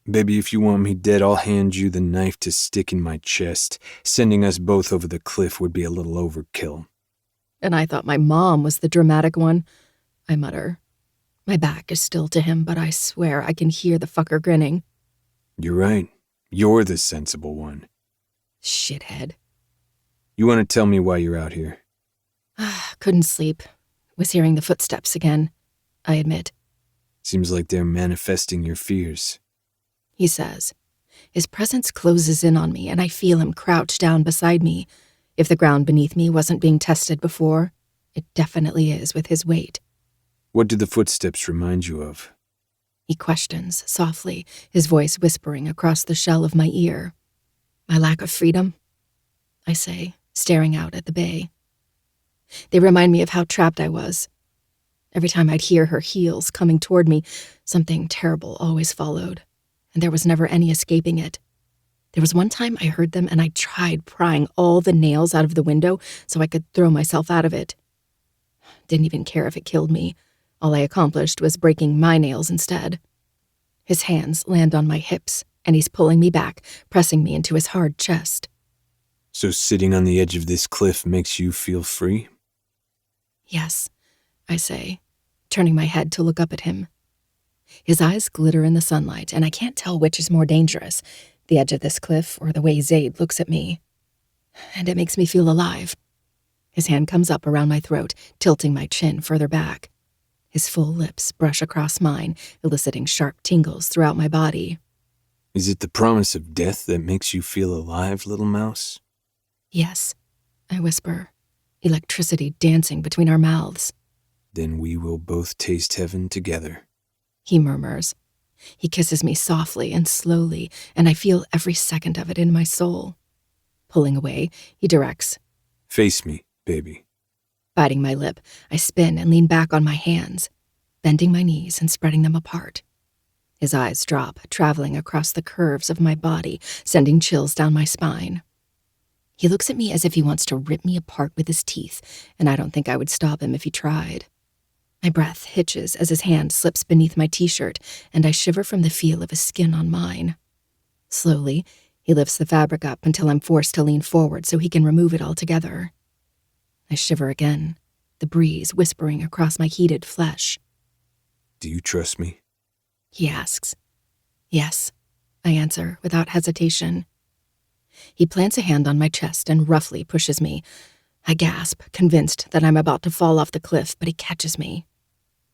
S3: Baby, if you want me dead, I'll hand you the knife to stick in my chest. Sending us both over the cliff would be a little overkill.
S4: And I thought my mom was the dramatic one, I mutter. My back is still to him, but I swear I can hear the fucker grinning.
S3: You're right. You're the sensible one.
S4: Shithead.
S3: You want to tell me why you're out here?
S4: Couldn't sleep. Was hearing the footsteps again, I admit.
S3: Seems like they're manifesting your fears.
S4: He says. His presence closes in on me, and I feel him crouch down beside me. If the ground beneath me wasn't being tested before, it definitely is with his weight.
S3: What do the footsteps remind you of?
S4: He questions, softly, his voice whispering across the shell of my ear. My lack of freedom, I say, staring out at the bay. They remind me of how trapped I was. Every time I'd hear her heels coming toward me, something terrible always followed, and there was never any escaping it. There was one time I heard them and I tried prying all the nails out of the window so I could throw myself out of it. Didn't even care if it killed me. All I accomplished was breaking my nails instead. His hands land on my hips, and he's pulling me back, pressing me into his hard chest.
S3: So sitting on the edge of this cliff makes you feel free?
S4: Yes, I say, turning my head to look up at him. His eyes glitter in the sunlight, and I can't tell which is more dangerous, the edge of this cliff or the way Zaid looks at me. And it makes me feel alive. His hand comes up around my throat, tilting my chin further back. His full lips brush across mine, eliciting sharp tingles throughout my body.
S3: Is it the promise of death that makes you feel alive, little mouse?
S4: Yes, I whisper, electricity dancing between our mouths.
S3: Then we will both taste heaven together,
S4: He murmurs. He kisses me softly and slowly, and I feel every second of it in my soul. Pulling away, he directs,
S3: Face me, baby.
S4: Biting my lip, I spin and lean back on my hands, bending my knees and spreading them apart. His eyes drop, traveling across the curves of my body, sending chills down my spine. He looks at me as if he wants to rip me apart with his teeth, and I don't think I would stop him if he tried. My breath hitches as his hand slips beneath my t-shirt, and I shiver from the feel of his skin on mine. Slowly, he lifts the fabric up until I'm forced to lean forward so he can remove it altogether. I shiver again, the breeze whispering across my heated flesh.
S3: Do you trust me?
S4: He asks. Yes, I answer without hesitation. He plants a hand on my chest and roughly pushes me. I gasp, convinced that I'm about to fall off the cliff, but he catches me.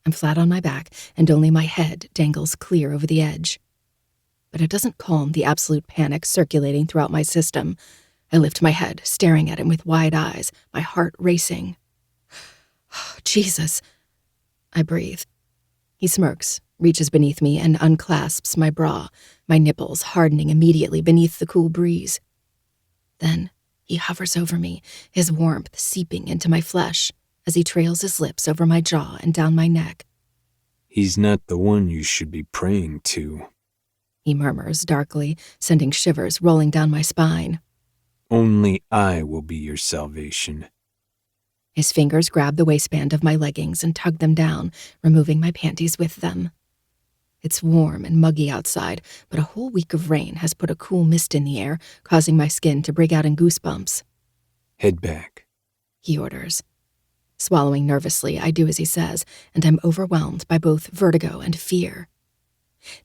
S4: I'm flat on my back, and only my head dangles clear over the edge. But it doesn't calm the absolute panic circulating throughout my system. I lift my head, staring at him with wide eyes, my heart racing. Jesus, I breathe. He smirks, reaches beneath me, and unclasps my bra, my nipples hardening immediately beneath the cool breeze. Then he hovers over me, his warmth seeping into my flesh as he trails his lips over my jaw and down my neck.
S3: He's not the one you should be praying to.
S4: He murmurs darkly, sending shivers rolling down my spine.
S3: Only I will be your salvation.
S4: His fingers grab the waistband of my leggings and tug them down, removing my panties with them. It's warm and muggy outside, but a whole week of rain has put a cool mist in the air, causing my skin to break out in goosebumps.
S3: Head back,
S4: He orders. Swallowing nervously, I do as he says, and I'm overwhelmed by both vertigo and fear.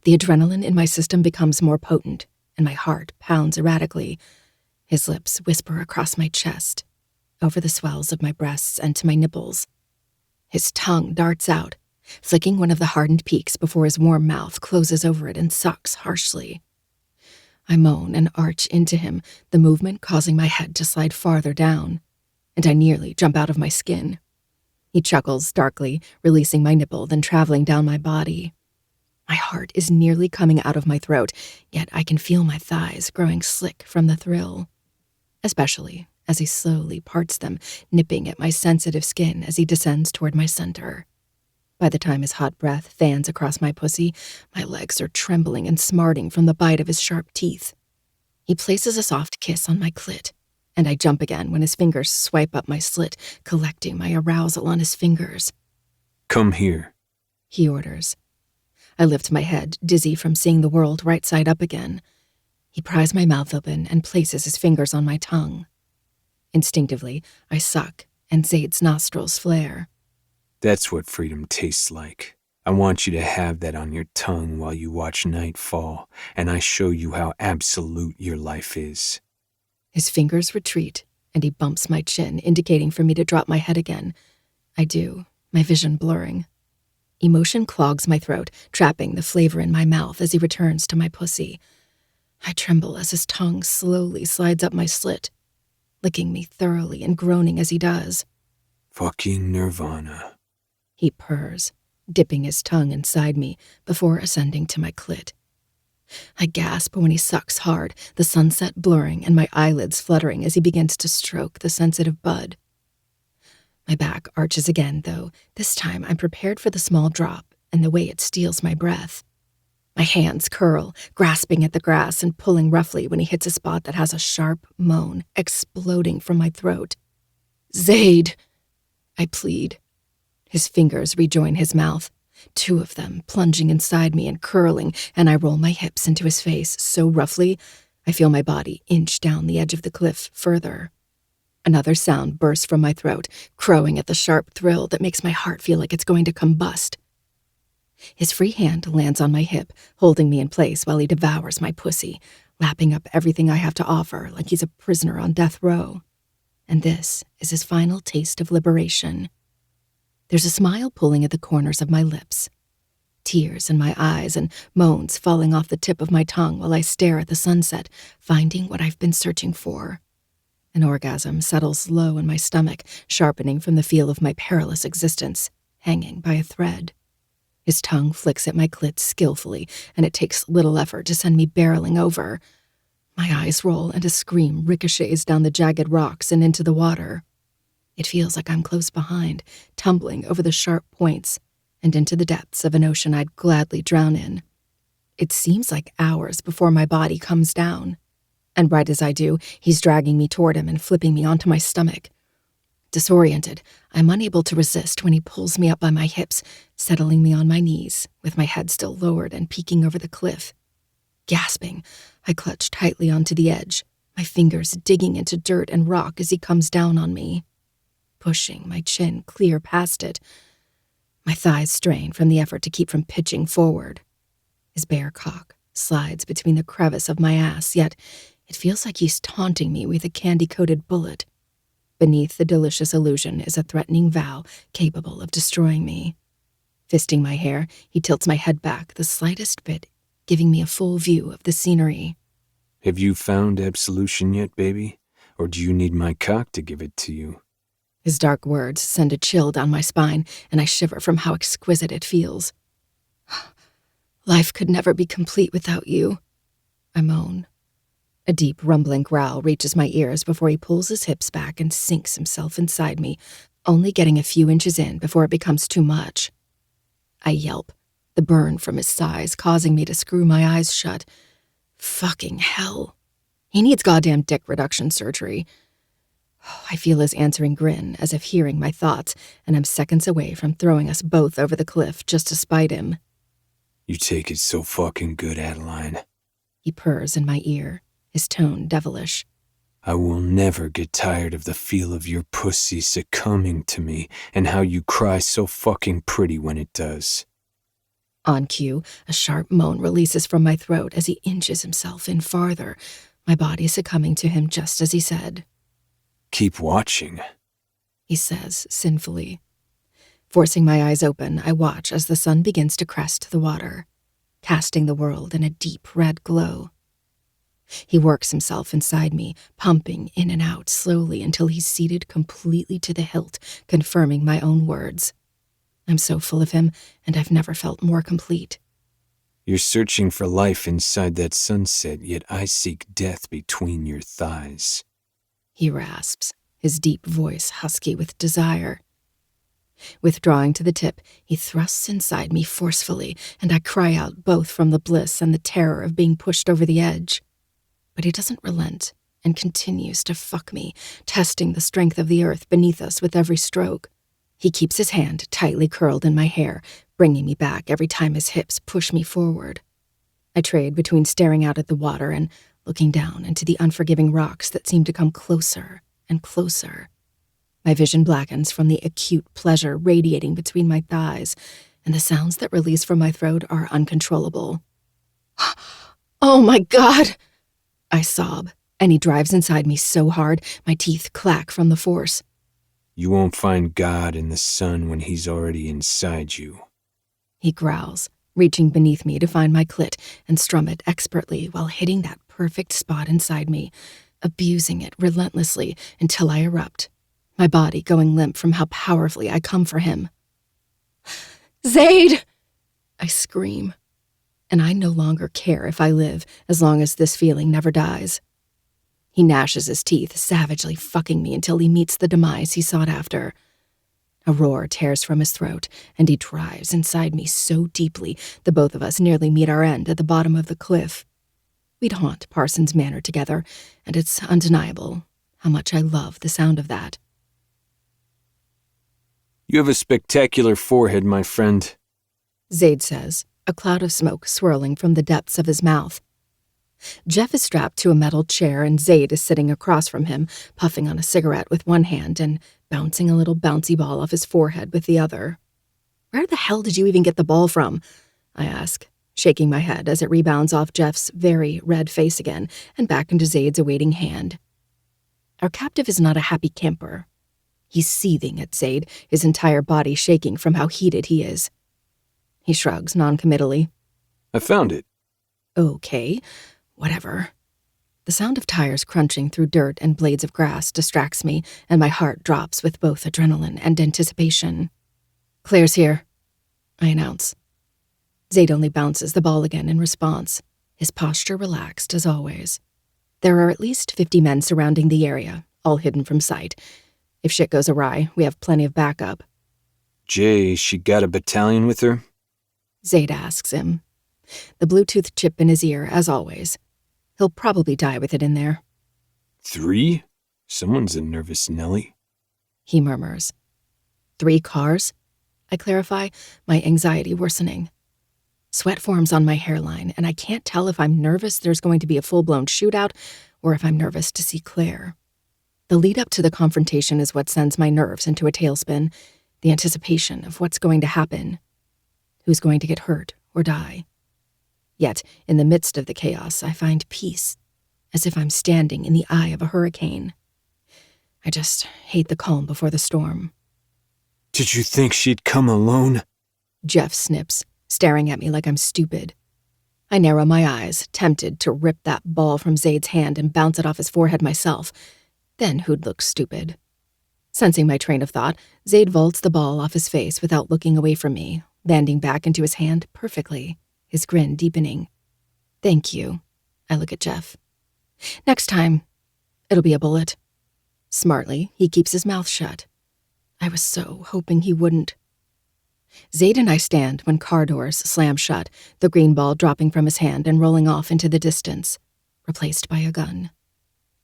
S4: The adrenaline in my system becomes more potent, and my heart pounds erratically. His lips whisper across my chest, over the swells of my breasts and to my nipples. His tongue darts out, flicking one of the hardened peaks before his warm mouth closes over it and sucks harshly. I moan and arch into him, the movement causing my head to slide farther down, and I nearly jump out of my skin. He chuckles darkly, releasing my nipple, then traveling down my body. My heart is nearly coming out of my throat, yet I can feel my thighs growing slick from the thrill, especially as he slowly parts them, nipping at my sensitive skin as he descends toward my center. By the time his hot breath fans across my pussy, my legs are trembling and smarting from the bite of his sharp teeth. He places a soft kiss on my clit, and I jump again when his fingers swipe up my slit, collecting my arousal on his fingers.
S3: Come here.
S4: He orders. I lift my head, dizzy from seeing the world right side up again. He pries my mouth open and places his fingers on my tongue. Instinctively, I suck, and Zaid's nostrils flare.
S3: That's what freedom tastes like. I want you to have that on your tongue while you watch night fall, and I show you how absolute your life is.
S4: His fingers retreat, and he bumps my chin, indicating for me to drop my head again. I do, my vision blurring. Emotion clogs my throat, trapping the flavor in my mouth as he returns to my pussy. I tremble as his tongue slowly slides up my slit, licking me thoroughly and groaning as he does.
S3: Fucking nirvana.
S4: He purrs, dipping his tongue inside me before ascending to my clit. I gasp when he sucks hard, the sunset blurring and my eyelids fluttering as he begins to stroke the sensitive bud. My back arches again, though this time I'm prepared for the small drop and the way it steals my breath. My hands curl, grasping at the grass and pulling roughly when he hits a spot that has a sharp moan exploding from my throat. Zaid! I plead. His fingers rejoin his mouth, two of them plunging inside me and curling, and I roll my hips into his face so roughly I feel my body inch down the edge of the cliff further. Another sound bursts from my throat, crowing at the sharp thrill that makes my heart feel like it's going to combust. His free hand lands on my hip, holding me in place while he devours my pussy, lapping up everything I have to offer like he's a prisoner on death row. And this is his final taste of liberation. There's a smile pulling at the corners of my lips, tears in my eyes and moans falling off the tip of my tongue while I stare at the sunset, finding what I've been searching for. An orgasm settles low in my stomach, sharpening from the feel of my perilous existence, hanging by a thread. His tongue flicks at my clit skillfully, and it takes little effort to send me barreling over. My eyes roll, and a scream ricochets down the jagged rocks and into the water. It feels like I'm close behind, tumbling over the sharp points and into the depths of an ocean I'd gladly drown in. It seems like hours before my body comes down. And right as I do, he's dragging me toward him and flipping me onto my stomach. Disoriented, I'm unable to resist when he pulls me up by my hips, settling me on my knees, with my head still lowered and peeking over the cliff. Gasping, I clutch tightly onto the edge, my fingers digging into dirt and rock as he comes down on me, pushing my chin clear past it. My thighs strain from the effort to keep from pitching forward. His bare cock slides between the crevice of my ass, yet it feels like he's taunting me with a candy-coated bullet. Beneath the delicious illusion is a threatening vow capable of destroying me. Fisting my hair, he tilts my head back the slightest bit, giving me a full view of the scenery.
S3: Have you found absolution yet, baby? Or do you need my cock to give it to you?
S4: His dark words send a chill down my spine, and I shiver from how exquisite it feels. Life could never be complete without you, I moan. A deep, rumbling growl reaches my ears before he pulls his hips back and sinks himself inside me, only getting a few inches in before it becomes too much. I yelp, the burn from his sighs causing me to screw my eyes shut. Fucking hell. He needs goddamn dick reduction surgery. I feel his answering grin as if hearing my thoughts, and I'm seconds away from throwing us both over the cliff just to spite him.
S3: You take it so fucking good, Adeline.
S4: He purrs in my ear, his tone devilish.
S3: I will never get tired of the feel of your pussy succumbing to me and how you cry so fucking pretty when it does.
S4: On cue, a sharp moan releases from my throat as he inches himself in farther, my body succumbing to him just as he said.
S3: Keep watching,
S4: He says sinfully. Forcing my eyes open, I watch as the sun begins to crest the water, casting the world in a deep red glow. He works himself inside me, pumping in and out slowly until he's seated completely to the hilt, confirming my own words. I'm so full of him, and I've never felt more complete.
S3: You're searching for life inside that sunset, yet I seek death between your thighs.
S4: He rasps, his deep voice husky with desire. Withdrawing to the tip, he thrusts inside me forcefully, and I cry out both from the bliss and the terror of being pushed over the edge. But he doesn't relent and continues to fuck me, testing the strength of the earth beneath us with every stroke. He keeps his hand tightly curled in my hair, bringing me back every time his hips push me forward. I trade between staring out at the water and looking down into the unforgiving rocks that seem to come closer and closer. My vision blackens from the acute pleasure radiating between my thighs, and the sounds that release from my throat are uncontrollable. Oh my God! I sob, and he drives inside me so hard my teeth clack from the force.
S3: You won't find God in the sun when he's already inside you.
S4: He growls, reaching beneath me to find my clit and strum it expertly while hitting that perfect spot inside me, abusing it relentlessly until I erupt, my body going limp from how powerfully I come for him. Zaid! I scream, and I no longer care if I live as long as this feeling never dies. He gnashes his teeth, savagely fucking me until he meets the demise he sought after. A roar tears from his throat, and he drives inside me so deeply the both of us nearly meet our end at the bottom of the cliff. We'd haunt Parsons Manor together, and it's undeniable how much I love the sound of that.
S3: You have a spectacular forehead, my friend,
S4: Zaid says, a cloud of smoke swirling from the depths of his mouth. Jeff is strapped to a metal chair, and Zaid is sitting across from him, puffing on a cigarette with one hand and bouncing a little bouncy ball off his forehead with the other. Where the hell did you even get the ball from? I ask, shaking my head as it rebounds off Jeff's very red face again and back into Zaid's awaiting hand. Our captive is not a happy camper. He's seething at Zaid, his entire body shaking from how heated he is. He shrugs noncommittally.
S3: I found it.
S4: Okay, whatever. The sound of tires crunching through dirt and blades of grass distracts me, and my heart drops with both adrenaline and anticipation. Claire's here, I announce. Zaid only bounces the ball again in response, his posture relaxed as always. There are at least 50 men surrounding the area, all hidden from sight. If shit goes awry, we have plenty of backup.
S3: Jay, she got a battalion with her?
S4: Zaid asks him. The Bluetooth chip in his ear, as always. He'll probably die with it in there.
S3: 3? Someone's a nervous Nelly.
S4: He murmurs. 3 cars? I clarify, my anxiety worsening. Sweat forms on my hairline, and I can't tell if I'm nervous there's going to be a full-blown shootout or if I'm nervous to see Claire. The lead-up to the confrontation is what sends my nerves into a tailspin, the anticipation of what's going to happen, who's going to get hurt or die. Yet, in the midst of the chaos, I find peace, as if I'm standing in the eye of a hurricane. I just hate the calm before the storm.
S3: Did you think she'd come alone?
S4: Jeff snips, staring at me like I'm stupid. I narrow my eyes, tempted to rip that ball from Zaid's hand and bounce it off his forehead myself. Then who'd look stupid? Sensing my train of thought, Zaid vaults the ball off his face without looking away from me, landing back into his hand perfectly, his grin deepening. Thank you. I look at Jeff. Next time, it'll be a bullet. Smartly, he keeps his mouth shut. I was so hoping he wouldn't. Zaid and I stand when car doors slam shut, the green ball dropping from his hand and rolling off into the distance, replaced by a gun.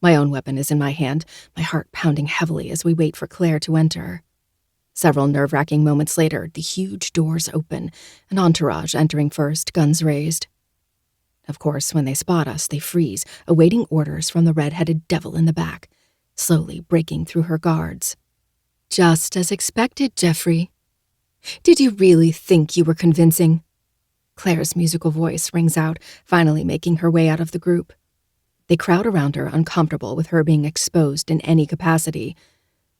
S4: My own weapon is in my hand, my heart pounding heavily as we wait for Claire to enter. Several nerve-wracking moments later, the huge doors open, an entourage entering first, guns raised. Of course, when they spot us, they freeze, awaiting orders from the red-headed devil in the back, slowly breaking through her guards. Just as expected, Jeffrey. Did you really think you were convincing? Claire's musical voice rings out, finally making her way out of the group. They crowd around her, uncomfortable with her being exposed in any capacity,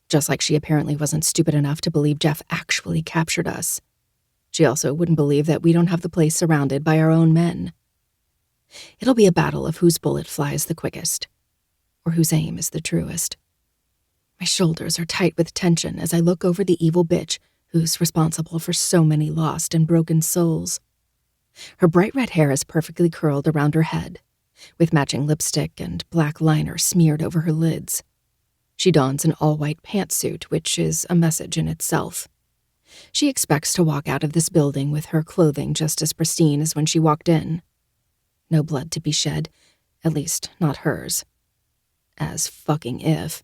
S4: just like she apparently wasn't stupid enough to believe Jeff actually captured us. She also wouldn't believe that we don't have the place surrounded by our own men. It'll be a battle of whose bullet flies the quickest, or whose aim is the truest. My shoulders are tight with tension as I look over the evil bitch who's responsible for so many lost and broken souls. Her bright red hair is perfectly curled around her head, with matching lipstick and black liner smeared over her lids. She dons an all-white pantsuit, which is a message in itself. She expects to walk out of this building with her clothing just as pristine as when she walked in. No blood to be shed, at least not hers. As fucking if.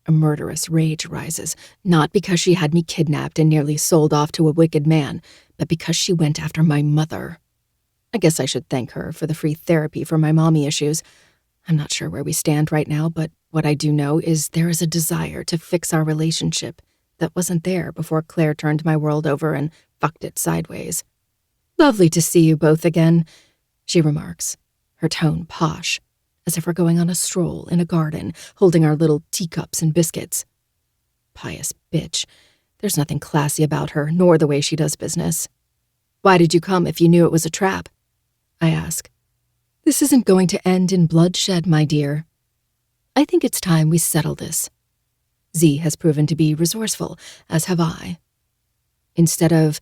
S4: A murderous rage rises, not because she had me kidnapped and nearly sold off to a wicked man, but because she went after my mother. I guess I should thank her for the free therapy for my mommy issues. I'm not sure where we stand right now, but what I do know is there is a desire to fix our relationship that wasn't there before Claire turned my world over and fucked it sideways. Lovely to see you both again, she remarks, her tone posh, as if we're going on a stroll in a garden, holding our little teacups and biscuits. Pious bitch. There's nothing classy about her, nor the way she does business. Why did you come if you knew it was a trap? I ask. This isn't going to end in bloodshed, my dear. I think it's time we settle this. Z has proven to be resourceful, as have I. Instead of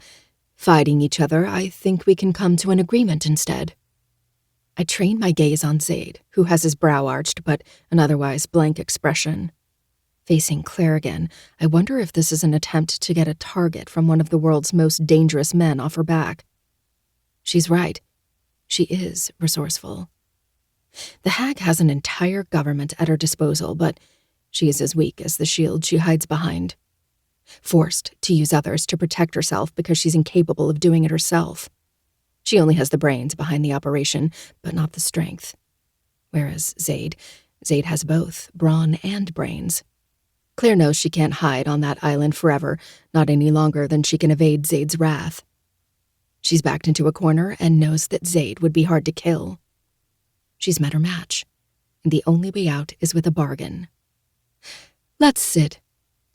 S4: fighting each other, I think we can come to an agreement instead. I train my gaze on Zaid, who has his brow arched but an otherwise blank expression. Facing Claire again, I wonder if this is an attempt to get a target from one of the world's most dangerous men off her back. She's right. She is resourceful. The hag has an entire government at her disposal, but she is as weak as the shield she hides behind. Forced to use others to protect herself because she's incapable of doing it herself. She only has the brains behind the operation, but not the strength. Whereas Zaid has both brawn and brains. Claire knows she can't hide on that island forever, not any longer than she can evade Zaid's wrath. She's backed into a corner and knows that Zaid would be hard to kill. She's met her match, and the only way out is with a bargain. Let's sit,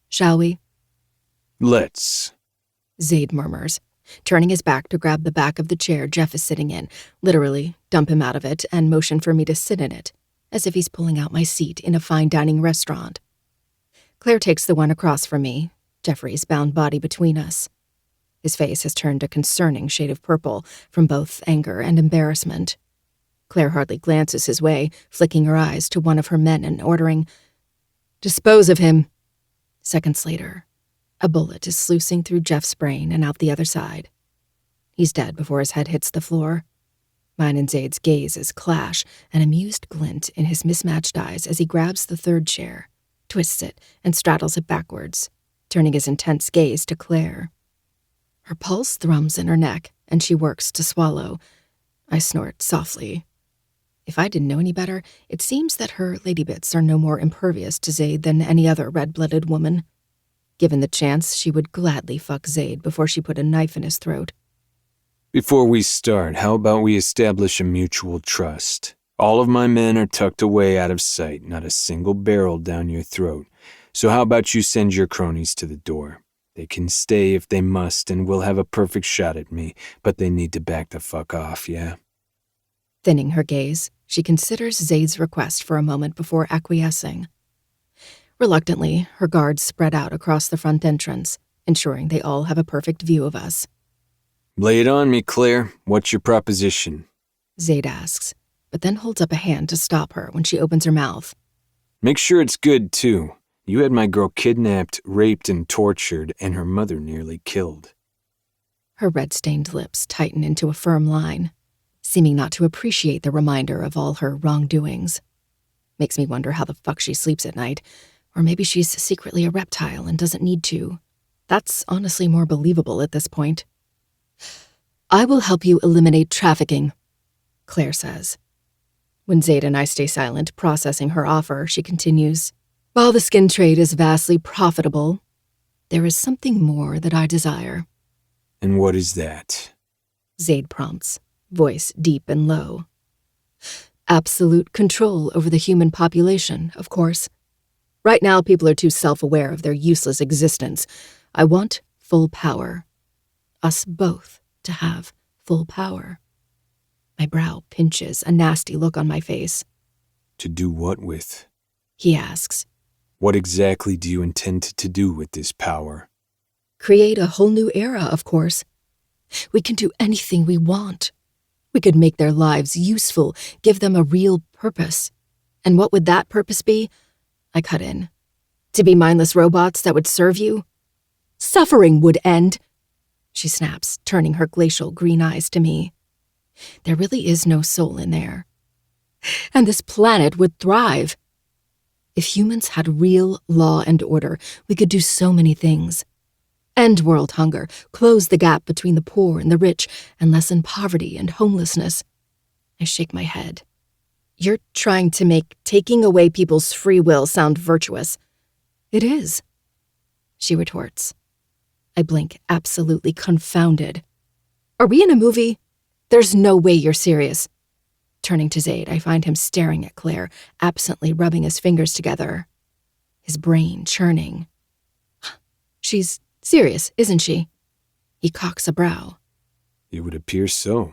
S4: shall we?
S3: Let's,
S4: Zaid murmurs, turning his back to grab the back of the chair Jeff is sitting in, literally dump him out of it and motion for me to sit in it, as if he's pulling out my seat in a fine dining restaurant. Claire takes the one across from me, Jeffrey's bound body between us. His face has turned a concerning shade of purple from both anger and embarrassment. Claire hardly glances his way, flicking her eyes to one of her men and ordering, "Dispose of him." Seconds later, a bullet is sluicing through Jeff's brain and out the other side. He's dead before his head hits the floor. Mine and Zaid's gazes clash, an amused glint in his mismatched eyes as he grabs the third chair, twists it, and straddles it backwards, turning his intense gaze to Claire. Her pulse thrums in her neck, and she works to swallow. I snort softly. If I didn't know any better, it seems that her lady bits are no more impervious to Zaid than any other red-blooded woman. Given the chance, she would gladly fuck Zaid before she put a knife in his throat.
S3: Before we start, how about we establish a mutual trust? All of my men are tucked away out of sight, not a single barrel down your throat. So how about you send your cronies to the door? They can stay if they must, and we'll have a perfect shot at me, but they need to back the fuck off, yeah?
S4: Thinning her gaze, she considers Zaid's request for a moment before acquiescing. Reluctantly, her guards spread out across the front entrance, ensuring they all have a perfect view of us.
S3: Lay it on me, Claire. What's your proposition?
S4: Zaid asks, but then holds up a hand to stop her when she opens her mouth.
S3: Make sure it's good, too. You had my girl kidnapped, raped, and tortured, and her mother nearly killed.
S4: Her red-stained lips tighten into a firm line, seeming not to appreciate the reminder of all her wrongdoings. Makes me wonder how the fuck she sleeps at night, or maybe she's secretly a reptile and doesn't need to. That's honestly more believable at this point. I will help you eliminate trafficking, Claire says. When Zaid and I stay silent, processing her offer, she continues, While the skin trade is vastly profitable, there is something more that I desire.
S3: And what is that?
S4: Zaid prompts, voice deep and low. Absolute control over the human population, of course. Right now, people are too self-aware of their useless existence. I want full power. Us both to have full power. My brow pinches, a nasty look on my face.
S3: To do what with?
S4: He asks.
S3: What exactly do you intend to do with this power?
S4: Create a whole new era, of course. We can do anything we want. We could make their lives useful, give them a real purpose. And what would that purpose be? I cut in. To be mindless robots that would serve you? Suffering would end, she snaps, turning her glacial green eyes to me. There really is no soul in there. And this planet would thrive. If humans had real law and order, we could do so many things. End world hunger, close the gap between the poor and the rich, and lessen poverty and homelessness. I shake my head. You're trying to make taking away people's free will sound virtuous. It is, she retorts. I blink, absolutely confounded. Are we in a movie? There's no way you're serious. Turning to Zaid, I find him staring at Claire, absently rubbing his fingers together. His brain churning. She's serious, isn't she? He cocks a brow.
S3: It would appear so.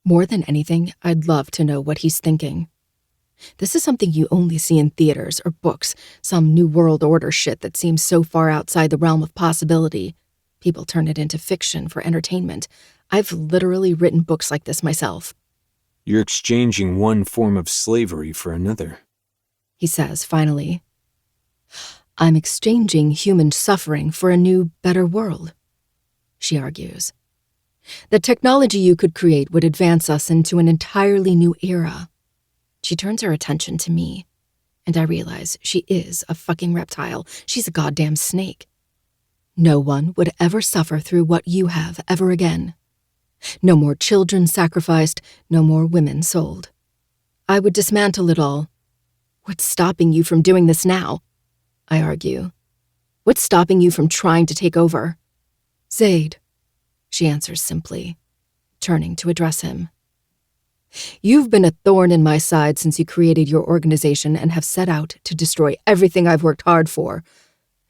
S4: More than anything, I'd love to know what he's thinking. This is something you only see in theaters or books, some New World Order shit that seems so far outside the realm of possibility. People turn it into fiction for entertainment. I've literally written books like this myself.
S3: You're exchanging one form of slavery for another,
S4: he says finally. I'm exchanging human suffering for a new, better world, she argues. The technology you could create would advance us into an entirely new era. She turns her attention to me, and I realize she is a fucking reptile. She's a goddamn snake. No one would ever suffer through what you have ever again. No more children sacrificed, no more women sold. I would dismantle it all. What's stopping you from doing this now? I argue. What's stopping you from trying to take over? Zaid, she answers simply, turning to address him. You've been a thorn in my side since you created your organization and have set out to destroy everything I've worked hard for.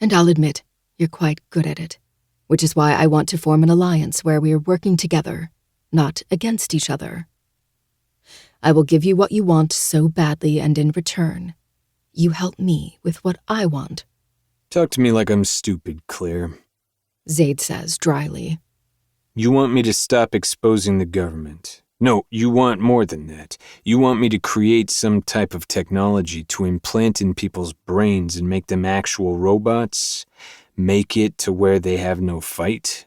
S4: And I'll admit, you're quite good at it. Which is why I want to form an alliance where we are working together, not against each other. I will give you what you want so badly, and in return, you help me with what I want.
S3: Talk to me like I'm stupid, Claire.
S4: Zaid says dryly.
S3: You want me to stop exposing the government. No, you want more than that. You want me to create some type of technology to implant in people's brains and make them actual robots? Make it to where they have no fight?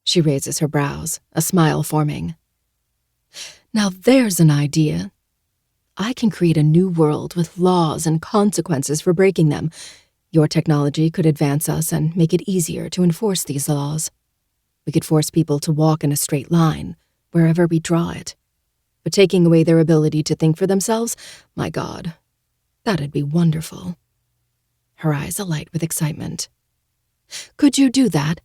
S4: She raises her brows, a smile forming. Now there's an idea. I can create a new world with laws and consequences for breaking them. Your technology could advance us and make it easier to enforce these laws. We could force people to walk in a straight line, wherever we draw it. But taking away their ability to think for themselves, my God, that'd be wonderful. Her eyes alight with excitement. Could you do that?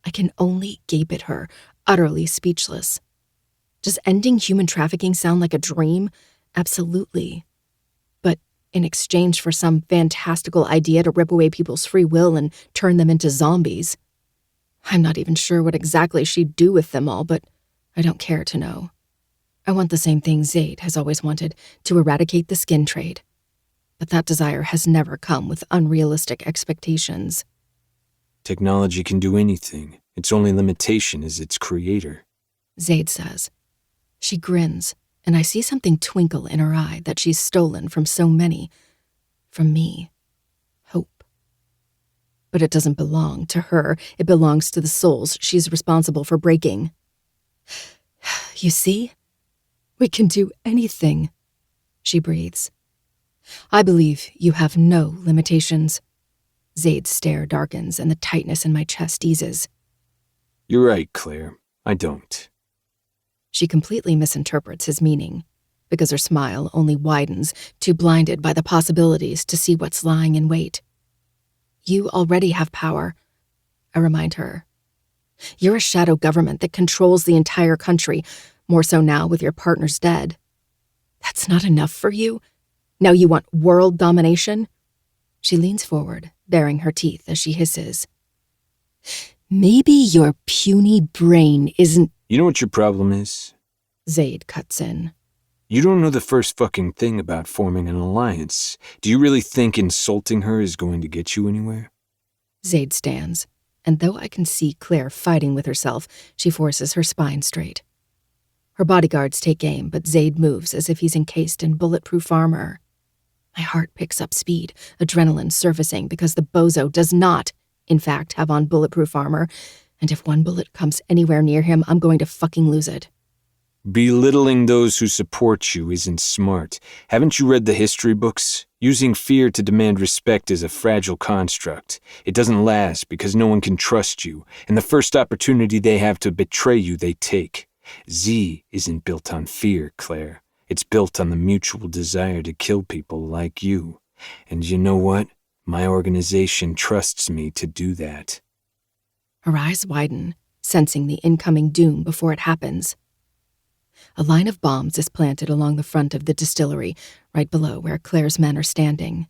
S4: I can only gape at her, utterly speechless. Does ending human trafficking sound like a dream? Absolutely. But in exchange for some fantastical idea to rip away people's free will and turn them into zombies. I'm not even sure what exactly she'd do with them all, but I don't care to know. I want the same thing Zaid has always wanted, to eradicate the skin trade. But that desire has never come with unrealistic expectations.
S3: Technology can do anything. Its only limitation is its creator.
S4: Zaid says. She grins, and I see something twinkle in her eye that she's stolen from so many. From me. Hope. But it doesn't belong to her. It belongs to the souls she's responsible for breaking. You see? We can do anything, she breathes. I believe you have no limitations. Zaid's stare darkens and the tightness in my chest eases.
S3: You're right, Claire. I don't.
S4: She completely misinterprets his meaning, because her smile only widens, too blinded by the possibilities to see what's lying in wait. You already have power, I remind her. You're a shadow government that controls the entire country, more so now with your partners dead. That's not enough for you? Now you want world domination? She leans forward, baring her teeth as she hisses. Maybe your puny brain isn't...
S3: You know what your problem is?
S4: Zaid cuts in.
S3: You don't know the first fucking thing about forming an alliance. Do you really think insulting her is going to get you anywhere?
S4: Zaid stands, and though I can see Claire fighting with herself, she forces her spine straight. Her bodyguards take aim, but Zaid moves as if he's encased in bulletproof armor. My heart picks up speed, adrenaline surfacing because the bozo does not, in fact, have on bulletproof armor, and if one bullet comes anywhere near him, I'm going to fucking lose it.
S3: Belittling those who support you isn't smart. Haven't you read the history books? Using fear to demand respect is a fragile construct. It doesn't last because no one can trust you, and the first opportunity they have to betray you, they take. Z isn't built on fear, Claire. It's built on the mutual desire to kill people like you. And you know what? My organization trusts me to do that.
S4: Her eyes widen, sensing the incoming doom before it happens. A line of bombs is planted along the front of the distillery, right below where Claire's men are standing.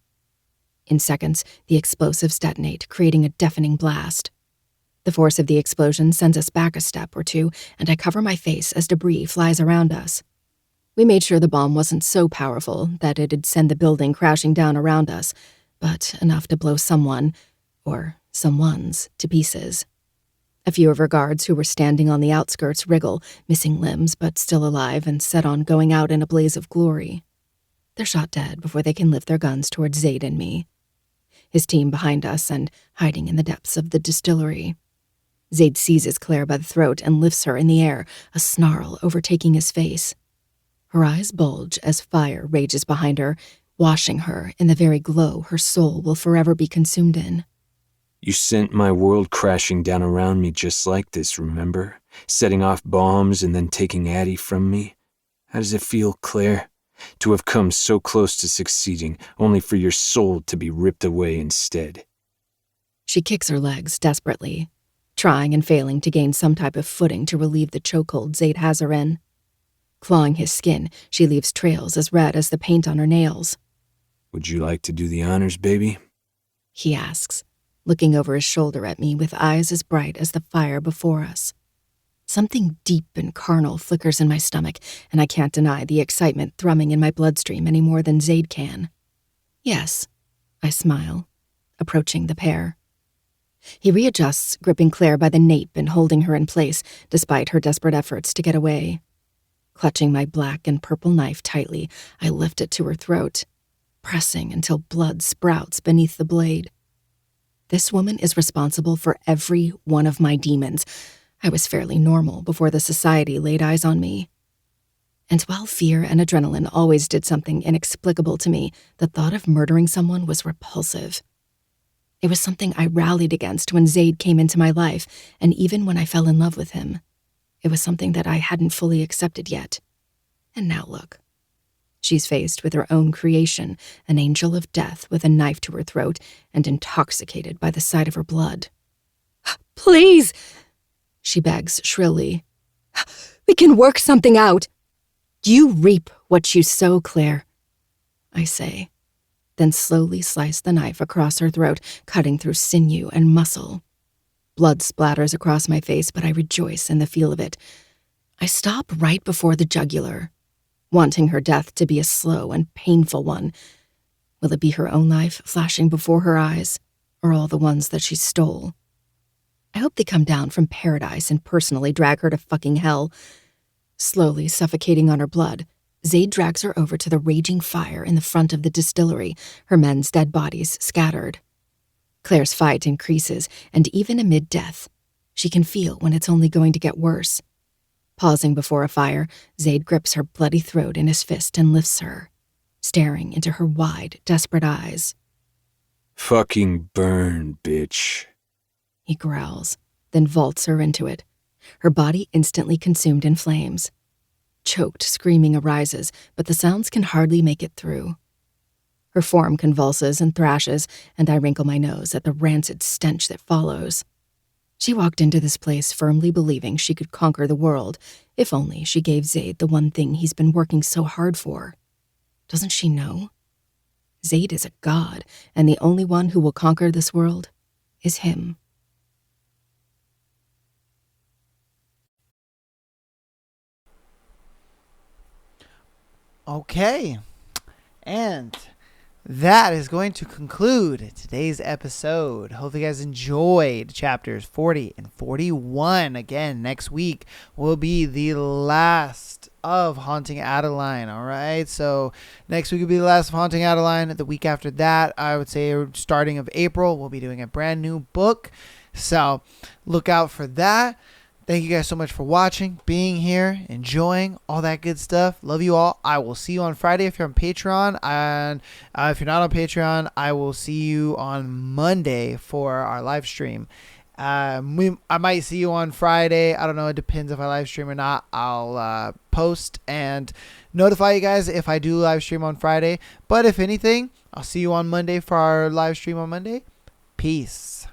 S4: In seconds, the explosives detonate, creating a deafening blast. The force of the explosion sends us back a step or two, and I cover my face as debris flies around us. We made sure the bomb wasn't so powerful that it'd send the building crashing down around us, but enough to blow someone, or someones, to pieces. A few of her guards who were standing on the outskirts wriggle, missing limbs but still alive and set on going out in a blaze of glory. They're shot dead before they can lift their guns towards Zaid and me. His team behind us and hiding in the depths of the distillery. Zaid seizes Claire by the throat and lifts her in the air, a snarl overtaking his face. Her eyes bulge as fire rages behind her, washing her in the very glow her soul will forever be consumed in.
S3: You sent my world crashing down around me just like this, remember? Setting off bombs and then taking Addie from me? How does it feel, Claire? To have come so close to succeeding, only for your soul to be ripped away instead.
S4: She kicks her legs desperately, trying and failing to gain some type of footing to relieve the chokehold Zaid has her in. Clawing his skin, she leaves trails as red as the paint on her nails.
S3: Would you like to do the honors, baby?
S4: He asks, looking over his shoulder at me with eyes as bright as the fire before us. Something deep and carnal flickers in my stomach, and I can't deny the excitement thrumming in my bloodstream any more than Zaid can. Yes, I smile, approaching the pair. He readjusts, gripping Claire by the nape and holding her in place, despite her desperate efforts to get away. Clutching my black and purple knife tightly, I lift it to her throat, pressing until blood sprouts beneath the blade. This woman is responsible for every one of my demons. I was fairly normal before the society laid eyes on me. And while fear and adrenaline always did something inexplicable to me, the thought of murdering someone was repulsive. It was something I rallied against when Zaid came into my life, and even when I fell in love with him. It was something that I hadn't fully accepted yet. And now look. She's faced with her own creation, an angel of death with a knife to her throat and intoxicated by the sight of her blood. Please, she begs shrilly. We can work something out. You reap what you sow, Claire, I say, then slowly slice the knife across her throat, cutting through sinew and muscle. Blood splatters across my face, but I rejoice in the feel of it. I stop right before the jugular, wanting her death to be a slow and painful one. Will it be her own life flashing before her eyes, or all the ones that she stole? I hope they come down from paradise and personally drag her to fucking hell. Slowly suffocating on her blood, Zaid drags her over to the raging fire in the front of the distillery, her men's dead bodies scattered. Claire's fight increases, and even amid death, she can feel when it's only going to get worse. Pausing before a fire, Zaid grips her bloody throat in his fist and lifts her, staring into her wide, desperate eyes.
S3: Fucking burn, bitch.
S4: He growls, then vaults her into it, her body instantly consumed in flames. Choked screaming arises, but the sounds can hardly make it through. Her form convulses and thrashes, and I wrinkle my nose at the rancid stench that follows. She walked into this place firmly believing she could conquer the world, if only she gave Zaid the one thing he's been working so hard for. Doesn't she know? Zaid is a god, and the only one who will conquer this world is him.
S1: Okay. And that is going to conclude today's episode. Hope you guys enjoyed chapters 40 and 41. Again, next week will be the last of Haunting Adeline. All right. So next week will be the last of Haunting Adeline. The week after that, I would say starting of April, we'll be doing a brand new book. So look out for that. Thank you guys so much for watching, being here, enjoying all that good stuff. Love you all. I will see you on Friday if you're on Patreon. And if you're not on Patreon, I will see you on Monday for our live stream. I might see you on Friday. I don't know. It depends if I live stream or not. I'll post and notify you guys if I do live stream on Friday. But if anything, I'll see you on Monday for our live stream on Monday. Peace.